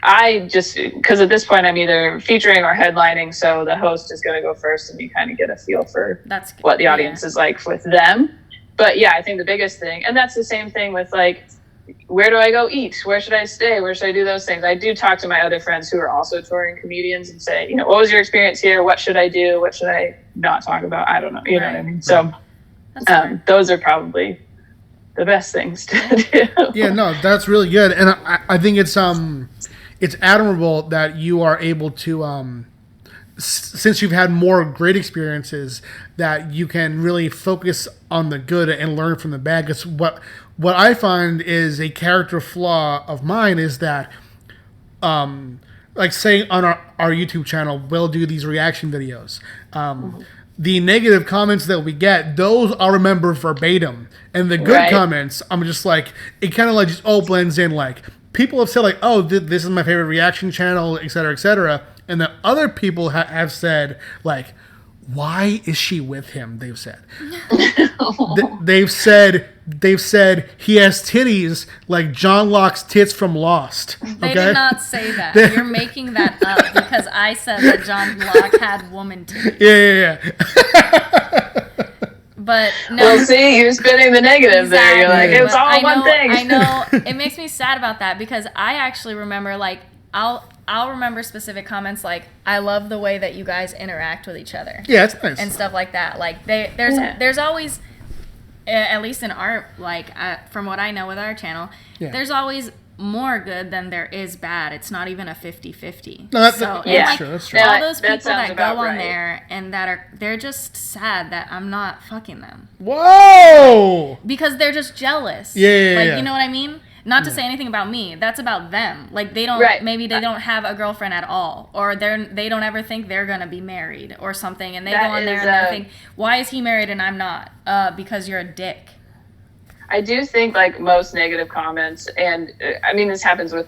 I just, because at this point I'm either featuring or headlining, so the host is going to go first and you kind of get a feel for what the audience is like with them. But yeah, I think the biggest thing, and that's the same thing with like, where do I go eat? Where should I stay? Where should I do those things? I do talk to my other friends who are also touring comedians and say, what was your experience here? What should I do? What should I not talk about? I don't know. You know what I mean? So those are probably the best things to do. Yeah, no, that's really good. And I think it's admirable that you are able to, since you've had more great experiences, that you can really focus on the good and learn from the bad. Because what I find is a character flaw of mine is that, like say on our YouTube channel, we'll do these reaction videos. The negative comments that we get, those I'll remember verbatim. And the good comments, I'm just like, it kind of like just blends in. Like, people have said like, oh, this is my favorite reaction channel, et cetera, et cetera. And then other people have said like, why is she with him? They've said. They've said he has titties like John Locke's tits from Lost. They did not say that. You're making that up because I said that John Locke had woman titties. Yeah. But no. Well, see, you're spinning the negative there. You're like, it's all one thing. I know. It makes me sad about that because I actually remember like I'll remember specific comments like, I love the way that you guys interact with each other. Yeah, it's nice. And stuff like that. Like there's always, at least in art, like from what I know with our channel, there's always more good than there is bad. It's not even a 50-50. No, that's true. That's true. All those people that go on there and they're just sad that I'm not fucking them. Whoa! Because they're just jealous. Yeah. You know what I mean? Not to say anything about me. That's about them. Like they don't, maybe they don't have a girlfriend at all, or they don't ever think they're gonna be married or something, and they go on there and they think, why is he married and I'm not? Because you're a dick. I do think like most negative comments, and I mean this happens with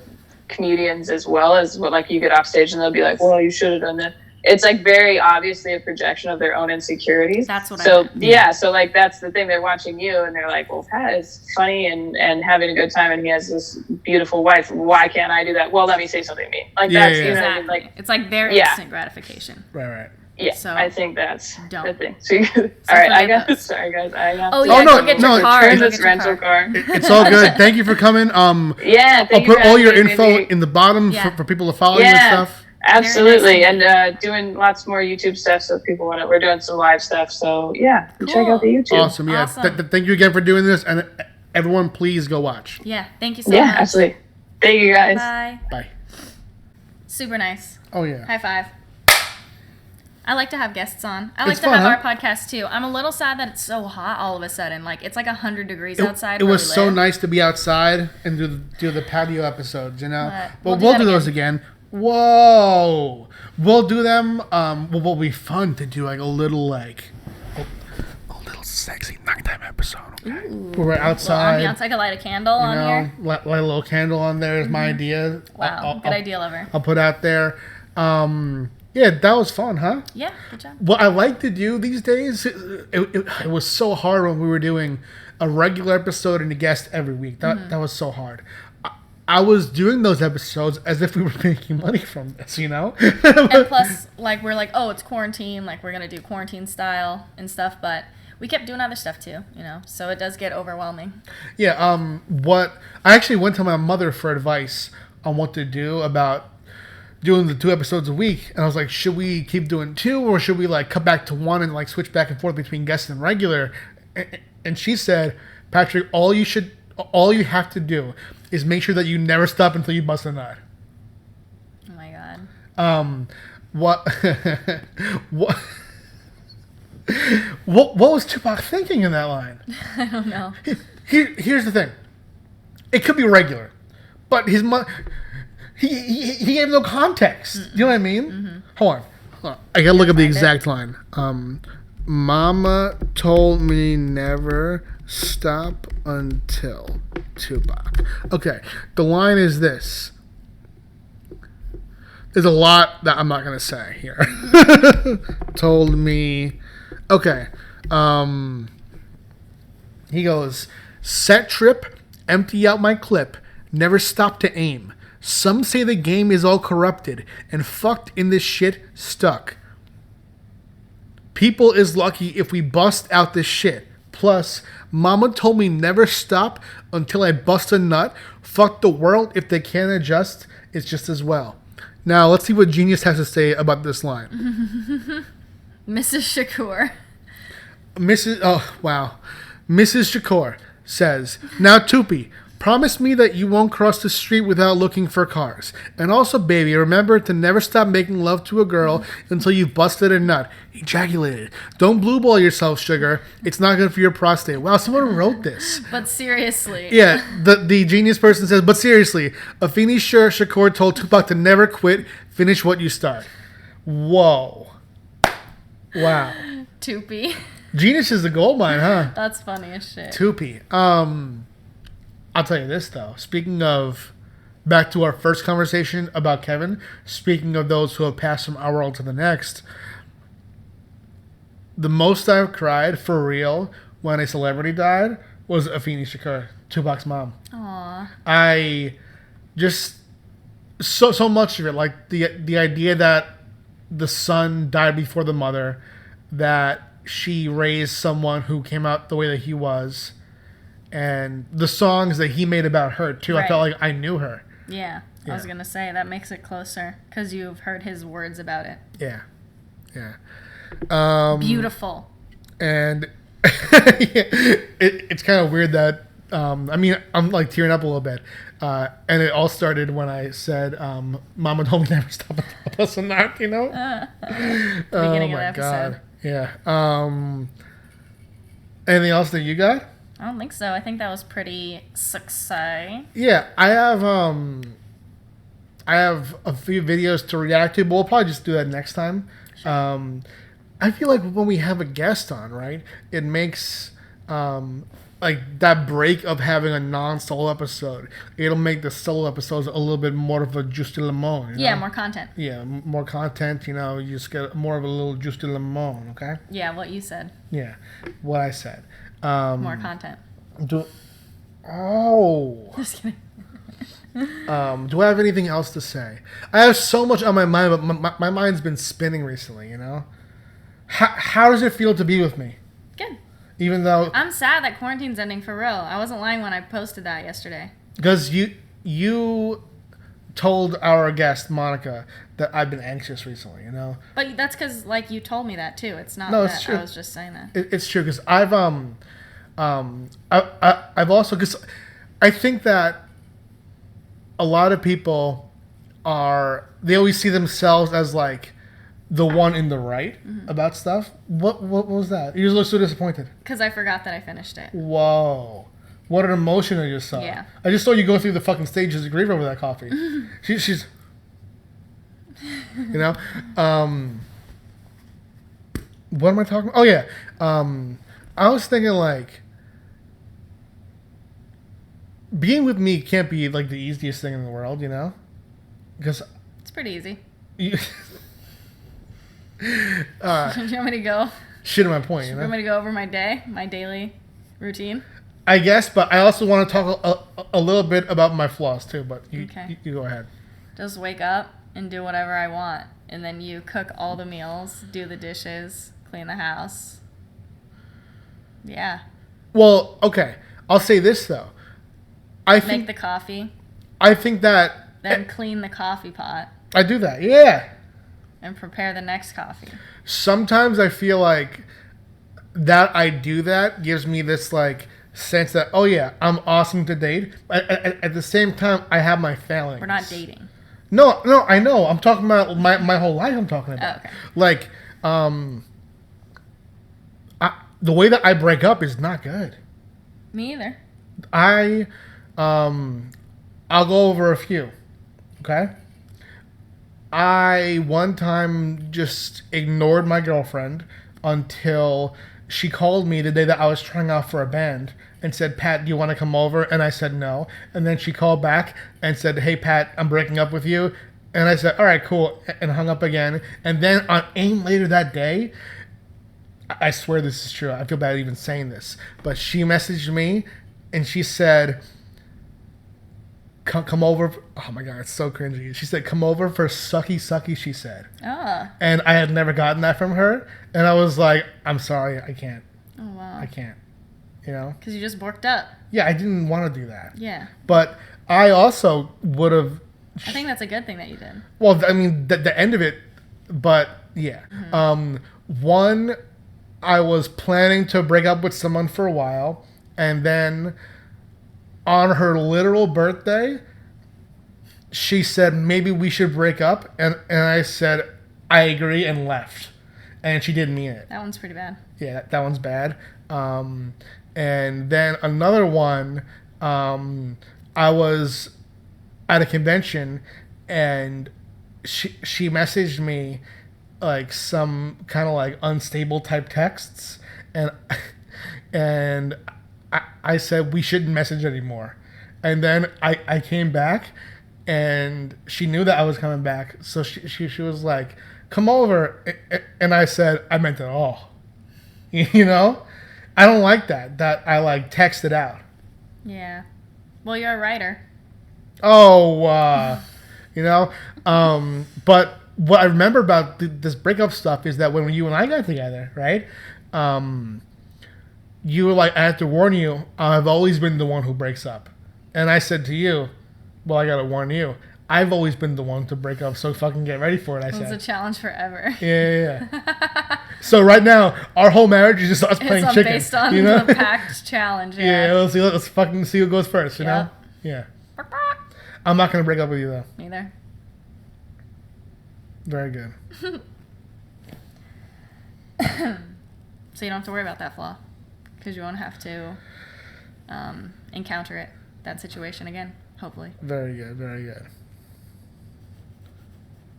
comedians as well, as what like you get off stage and they'll be like, well, you should have done that. It's like very obviously a projection of their own insecurities. That's what I meant. Yeah, so like that's the thing. They're watching you and they're like, well, Pat is funny and having a good time and he has this beautiful wife. Why can't I do that? Well, let me say something to me. Like that's you know what I mean? Like it's like their instant gratification. Right. Yeah, so I think that's the thing. So all right, I got sorry guys. Go get your car. Turn this rental car. It's all good. Thank you for coming. I'll put all your info in the bottom for people to follow you and stuff. Absolutely, and doing lots more YouTube stuff. So if people want it, we're doing some live stuff. So check out the YouTube. Awesome, yeah. Thank you again for doing this, and everyone, please go watch. Yeah, thank you so much. Yeah, absolutely. Thank you guys. Bye. Super nice. Oh yeah. High five. I like to have guests on. I like to have our podcast too. I'm a little sad that it's so hot all of a sudden. Like it's like 100 degrees outside. It was so nice to be outside and do the patio episodes. You know, but we'll do those again. Whoa! We'll do them. Will be fun to do like a little sexy nighttime episode. Okay? Where we're outside. Ambiance. I could light a candle on here. Light a little candle on there is my idea. Wow, good idea, lover. I'll put out there. Yeah, that was fun, huh? Yeah, good job. What I like to do these days, it was so hard when we were doing a regular episode and a guest every week. That was so hard. I was doing those episodes as if we were making money from this, you know? And plus, like, we're like, oh, it's quarantine. Like, we're going to do quarantine style and stuff. But we kept doing other stuff, too, you know? So it does get overwhelming. Yeah, I actually went to my mother for advice on what to do about doing the 2 episodes a week. And I was like, should we keep doing 2 or should we, like, cut back to 1 and, like, switch back and forth between guests and regular? And she said, Patrick, all you have to do is make sure that you never stop until you bust a nut. Oh my God. What was Tupac thinking in that line? I don't know. Here's the thing. It could be regular, but his he gave no context. You know what I mean? Mm-hmm. Hold on. I gotta look up the exact line. Mama told me never stop until Tupac. Okay, the line is this. There's a lot that I'm not gonna say here. Told me. Okay. He goes, set trip, empty out my clip, never stop to aim. Some say the game is all corrupted and fucked in this shit stuck. People is lucky if we bust out this shit. Plus, mama told me never stop until I bust a nut. Fuck the world. If they can't adjust, it's just as well. Now, let's see what Genius has to say about this line. Mrs. Shakur. Mrs. Shakur says, now, Tupi, promise me that you won't cross the street without looking for cars. And also, baby, remember to never stop making love to a girl until you've busted a nut. Ejaculated. Don't blue ball yourself, sugar. It's not good for your prostate. Wow, someone wrote this. But seriously. Yeah, the Genius person says, but seriously, Afeni Shakur told Tupac to never quit. Finish what you start. Whoa. Wow. Tupi. Genius is the gold mine, huh? That's funny as shit. Tupi. I'll tell you this, though. Speaking of, back to our first conversation about Kevin, speaking of those who have passed from our world to the next, the most I've cried for real when a celebrity died was Afeni Shakur, Tupac's mom. Aww. I just, so much of it, like the idea that the son died before the mother, that she raised someone who came out the way that he was, and the songs that he made about her, too. Right. I felt like I knew her. Yeah. I was going to say, that makes it closer, because you've heard his words about it. Yeah. Yeah. Beautiful. And it's kind of weird that, I'm like tearing up a little bit. And it all started when I said, Mama told me never stop until I bust a nut, you know? Beginning of the episode. God. Yeah. Anything else that you got? I don't think so. I think that was pretty success. Yeah, I have a few videos to react to, but we'll probably just do that next time. Sure. I feel like when we have a guest on, right, it makes like that break of having a non-solo episode. It'll make the solo episodes a little bit more of a juste le monde. Yeah, more content. Yeah, more content. You know, you just get more of a little juste le monde. Okay. Yeah, what you said. Yeah, what I said. More content. Just kidding. Do I have anything else to say? I have so much on my mind, but my mind's been spinning recently, you know? How does it feel to be with me? Good. Even though... I'm sad that quarantine's ending for real. I wasn't lying when I posted that yesterday. Because you told our guest, Monica, that I've been anxious recently, you know? But that's because, like, you told me that, too. It's not it's true. I was just saying that. It's true, because I've also... Because I think that a lot of people they always see themselves as, like, the one in the right about stuff. What was that? You just look so disappointed. Because I forgot that I finished it. Whoa. What an emotion I just saw. Yeah. I just saw you go through the fucking stages of grief over that coffee. She's... You know? What am I talking about? Oh, yeah. I was thinking, like... Being with me can't be, like, the easiest thing in the world, you know? Because... It's pretty easy. You... Do you want me to go? Shit on my point, you know? Do you want me to go over my day? My daily routine? I guess, but I also want to talk a little bit about my flaws too. But you go ahead. Just wake up and do whatever I want, and then you cook all the meals, do the dishes, clean the house. Yeah. Well, okay. I'll say this though. Make the coffee. I think that. Then clean the coffee pot. I do that. Yeah. And prepare the next coffee. Sometimes I feel like that I do that gives me this like sense that, oh yeah, I'm awesome to date. At the same time, I have my failings. We're not dating. No, I know. I'm talking about my whole life. I'm talking about. Oh, okay. Like, the way that I break up is not good. Me either. I'll go over a few. Okay. I one time just ignored my girlfriend until she called me the day that I was trying out for a band and said, Pat, do you want to come over? And I said no. And then she called back and said, hey, Pat, I'm breaking up with you. And I said, all right, cool. And hung up again. And then on AIM later that day, I swear this is true. I feel bad even saying this. But she messaged me and she said, come over. Oh my God, it's so cringy. She said, come over for sucky, she said. Oh. And I had never gotten that from her. And I was like, I'm sorry, I can't. Oh, wow. I can't. You know? Because you just worked up. Yeah, I didn't want to do that. Yeah. But I also would have. I think that's a good thing that you did. Well, I mean, the end of it, but yeah. Mm-hmm. One, I was planning to break up with someone for a while. And then on her literal birthday, she said, maybe we should break up. And I said, I agree, and left. And she didn't mean it. That one's pretty bad. Yeah, that one's bad. And then another one, I was at a convention and she messaged me like some kind of like unstable type texts. And I said, we shouldn't message anymore. And then I came back and she knew that I was coming back. So she was like, come over. And I said, I meant it all. You know? I don't like that I like text it out. Yeah. Well, you're a writer. Oh, you know? But what I remember about this breakup stuff is that when you and I got together, right? You were like, I have to warn you, I've always been the one who breaks up. And I said to you, well, I gotta warn you, I've always been the one to break up, so fucking get ready for it, I said. It's a challenge forever. Yeah. So right now, our whole marriage is just us playing chicken. It's based on you know? the pact challenge, yeah. Let's fucking see who goes first, you know? Yeah. I'm not gonna break up with you, though. Neither. Very good. So you don't have to worry about that flaw. Because you won't have to encounter it, that situation again, hopefully. Very good, very good.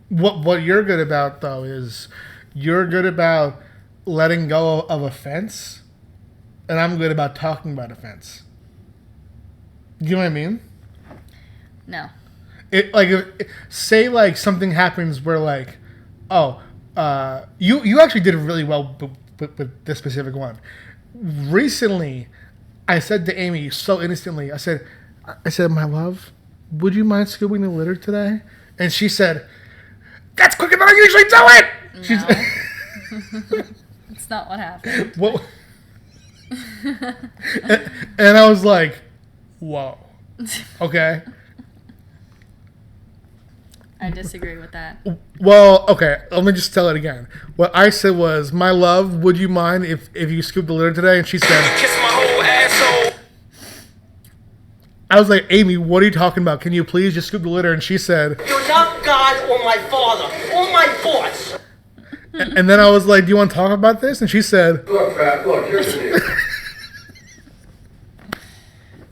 What you're good about, though, is you're good about letting go of offense, and I'm good about talking about offense. Do you know what I mean? No. Say like something happens where like, you actually did really well with this specific one. Recently, I said to Amy so innocently, I said, my love, would you mind scooping the litter today? And she said, that's quicker than I usually do it! No. It's not what happened. What? And I was like, whoa. Okay. I disagree with that. Well, okay, let me just tell it again. What I said was, my love, would you mind if you scooped the litter today? And she said, kiss my whole asshole. I was like, Amy, what are you talking about? Can you please just scoop the litter? And she said, you're not God or my father or my boss. And then I was like, do you want to talk about this? And she said, look, Pat, look, here's the deal.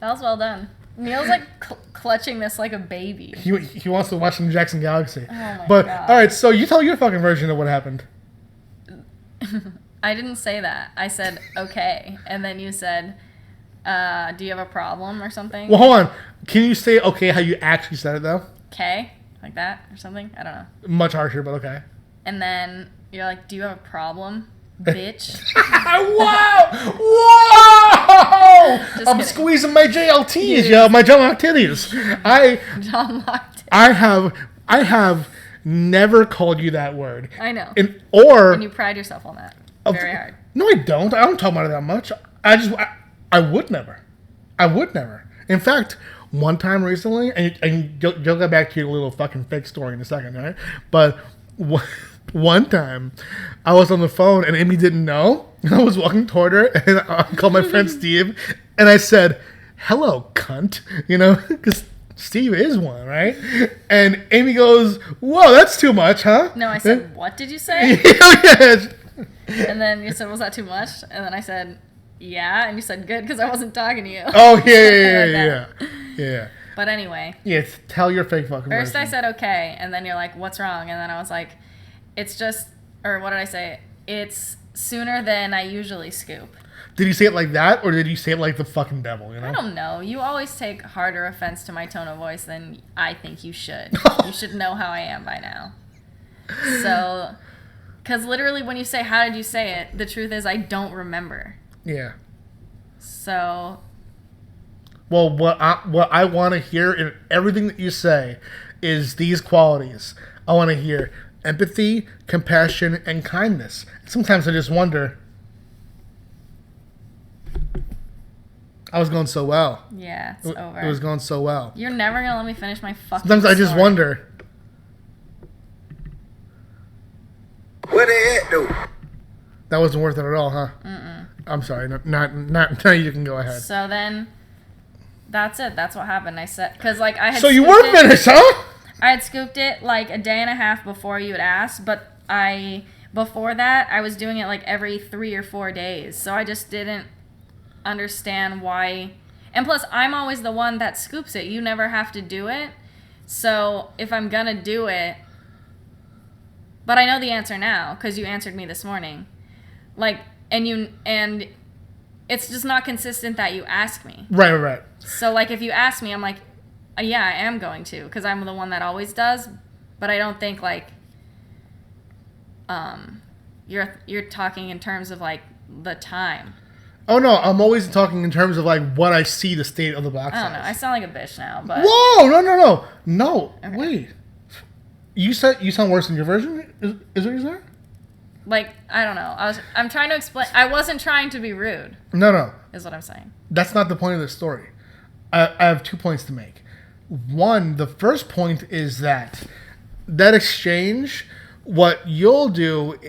That was well done. Neil's like clutching this like a baby. He wants to watch some Jackson Galaxy. Oh my God. All right, so you tell your fucking version of what happened. I didn't say that. I said okay, and then you said, "Do you have a problem or something?" Well, hold on. Can you say okay how you actually said it though? Okay, like that or something. I don't know. Much harsher, but okay. And then you're like, "Do you have a problem?" Bitch. Whoa! Whoa! Just I'm kidding. squeezing my JLTs, yo, my John activities. John locked it. I have never called you that word. I know. And you pride yourself on that. Very hard. No, I don't. I don't talk about it that much. I would never. I would never. In fact, one time recently, and you'll get back to your little fucking fake story in a second, right? But one time, I was on the phone and Amy didn't know. And I was walking toward her and I called my friend Steve and I said, "Hello, cunt," because Steve is one, right? And Amy goes, "Whoa, that's too much, huh?" No, I said, "What did you say?" Yes. And then you said, "Was that too much?" And then I said, "Yeah." And you said, "Good," because I wasn't talking to you. Oh, yeah. But anyway. Yeah, tell your fake fucking First version. I said, "Okay." And then you're like, "What's wrong?" And then I was like, "It's just," or what did I say? "It's sooner than I usually scoop." Did you say it like that, or did you say it like the fucking devil, I don't know. You always take harder offense to my tone of voice than I think you should. You should know how I am by now. So, because literally when you say, "How did you say it?" the truth is I don't remember. Yeah. So. Well, what I want to hear in everything that you say is these qualities. I want to hear empathy, compassion, and kindness. Sometimes I just wonder. I was going so well. Yeah, it's over. It was going so well. You're never going to let me finish my fucking Sometimes I just story. wonder. Where they at, though? That wasn't worth it at all, huh? Mm-mm. I'm sorry. Not. Now you can go ahead. So then, that's it. That's what happened. I said, because like I had. So you scooped were it- finished, huh? I had scooped it like a day and a half before you had asked, but before that I was doing it like every 3 or 4 days. So I just didn't understand why. And plus, I'm always the one that scoops it. You never have to do it. So if I'm gonna do it, but I know the answer now because you answered me this morning. Like, and it's just not consistent that you ask me. Right. So like if you ask me, I'm like, yeah, I am going to, because I'm the one that always does. But I don't think like you're talking in terms of like the time. Oh no, I'm always talking in terms of like what I see the state of the box I don't know. I size. sound like a bitch now, but Whoa, no. Okay. Wait. You said you sound worse than your version. Is what you said? like I don't know. I'm trying to explain. I wasn't trying to be rude. No. Is what I'm saying. That's not the point of the story. I have 2 points to make. One, the first point is that exchange, what you'll do,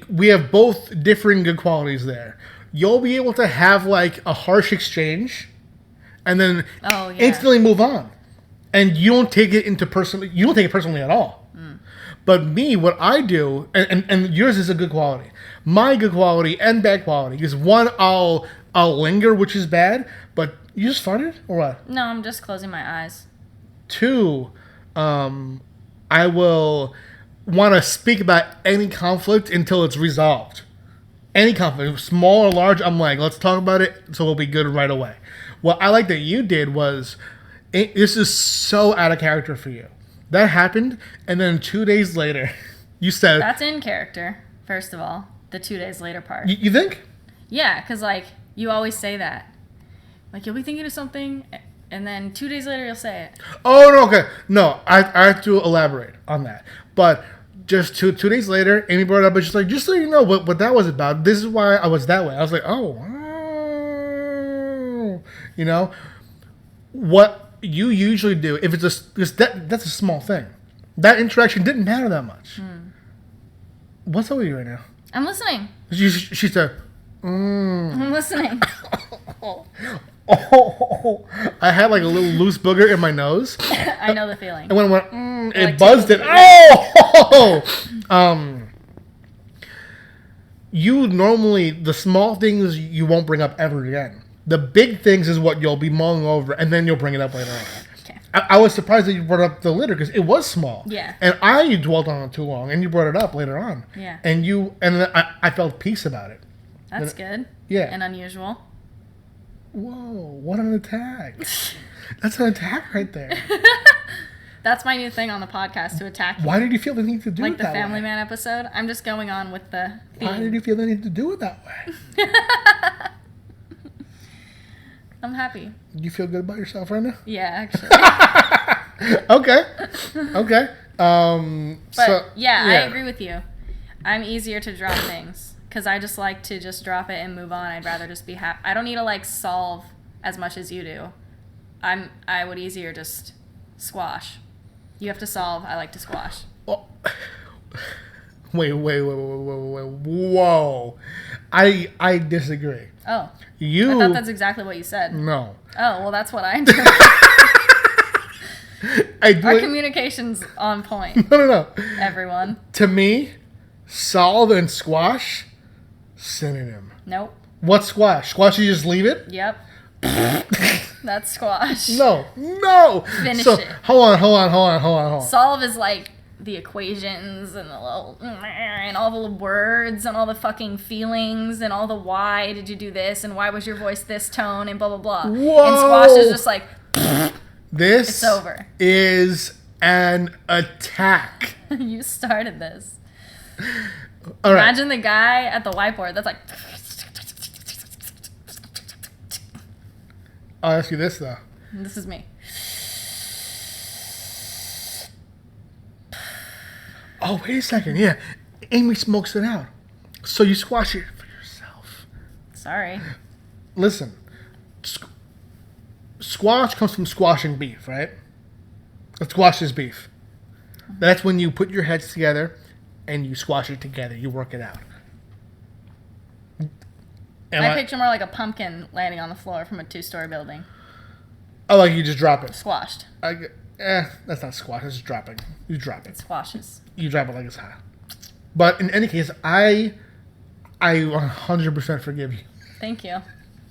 we have both differing good qualities there. You'll be able to have like a harsh exchange and then instantly move on. And you don't take it personally at all. But me, what I do, and yours is a good quality. My good quality and bad quality is one, I'll linger, which is bad, but you just farted or what? No, I'm just closing my eyes. 2, I will want to speak about any conflict until it's resolved. Any conflict, small or large, I'm like, let's talk about it so we'll be good right away. What I like that you did was, this is so out of character for you. That happened, and then 2 days later, you said... That's in character, first of all. The 2 days later part. You think? Yeah, because like you always say that. Like you'll be thinking of something, and then 2 days later you'll say it. Oh, no, okay. No, I have to elaborate on that. But just two days later, Amy brought it up, and she's like, just so you know what that was about, this is why I was that way. I was like, oh, wow. You know? What you usually do, if it's that's a small thing. That interaction didn't matter that much. What's up with you right now? I'm listening. She said, I'm listening. oh, I had like a little loose booger in my nose. I know the feeling. And when it went, it like buzzed it. Oh! You normally, the small things you won't bring up ever again. The big things is what you'll be mulling over, and then you'll bring it up later on. Okay. I was surprised that you brought up the litter because it was small. Yeah. And I dwelt on it too long, and you brought it up later on. Yeah. And I felt peace about it. That's good. Yeah. And unusual. Whoa! What an attack! That's an attack right there. That's my new thing on the podcast, to attack you. Why did you feel the need to do Like it the that Family way? Man episode. I'm just going on with the theme. Why did you feel the need to do it that way? I'm happy. You feel good about yourself right now? Yeah, actually. Okay. But I agree with you. I'm easier to drop things because I just like to just drop it and move on. I'd rather just be happy. I don't need to like solve as much as you do. I would easier just squash. You have to solve. I like to squash. Oh. Wait. Whoa. I disagree. Oh. You. I thought that's exactly what you said. No. Oh, well, that's what I do. Our communication's on point. No. Everyone. To me, solve and squash, synonym. Nope. What's squash? Squash, you just leave it? Yep. That's squash. No. Finish So, it. hold on. Solve is like the equations and the little and all the words and all the fucking feelings and all the why did you do this and why was your voice this tone and blah blah blah. Whoa. And squash is just like This it's over. Is an attack. You started this. All right. Imagine the guy at the whiteboard that's like. I'll ask you this though. This is me. Oh, wait a second. Yeah. Amy smokes it out. So you squash it for yourself. Sorry. Listen. Squash comes from squashing beef, right? A squash is beef. That's when you put your heads together and you squash it together. You work it out. I picture more like a pumpkin landing on the floor from a 2-story building. Oh, like you just drop it. Squashed. That's not squash. That's just dropping. You drop it. Squashes. You drop it like it's hot. But in any case, I 100% forgive you. Thank you.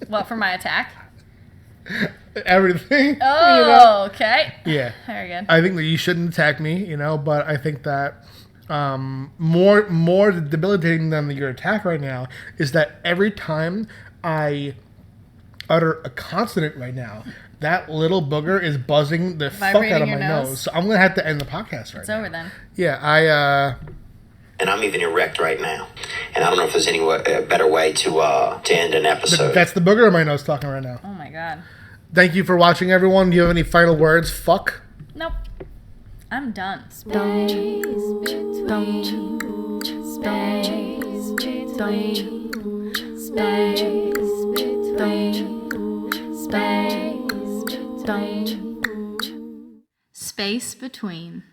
What, for my attack? Everything. Oh, you know? okay. Yeah. Very good. I think that you shouldn't attack me, but I think that more debilitating than your attack right now is that every time I utter a consonant right now, that little booger is buzzing the fuck out of my nose. So I'm going to have to end the podcast right now. It's over then. Yeah, And I'm even erect right now. And I don't know if there's any better way to end an episode. That's the booger in my nose talking right now. Oh my god. Thank you for watching, everyone. Do you have any final words? Fuck. Nope. I'm done. Space between.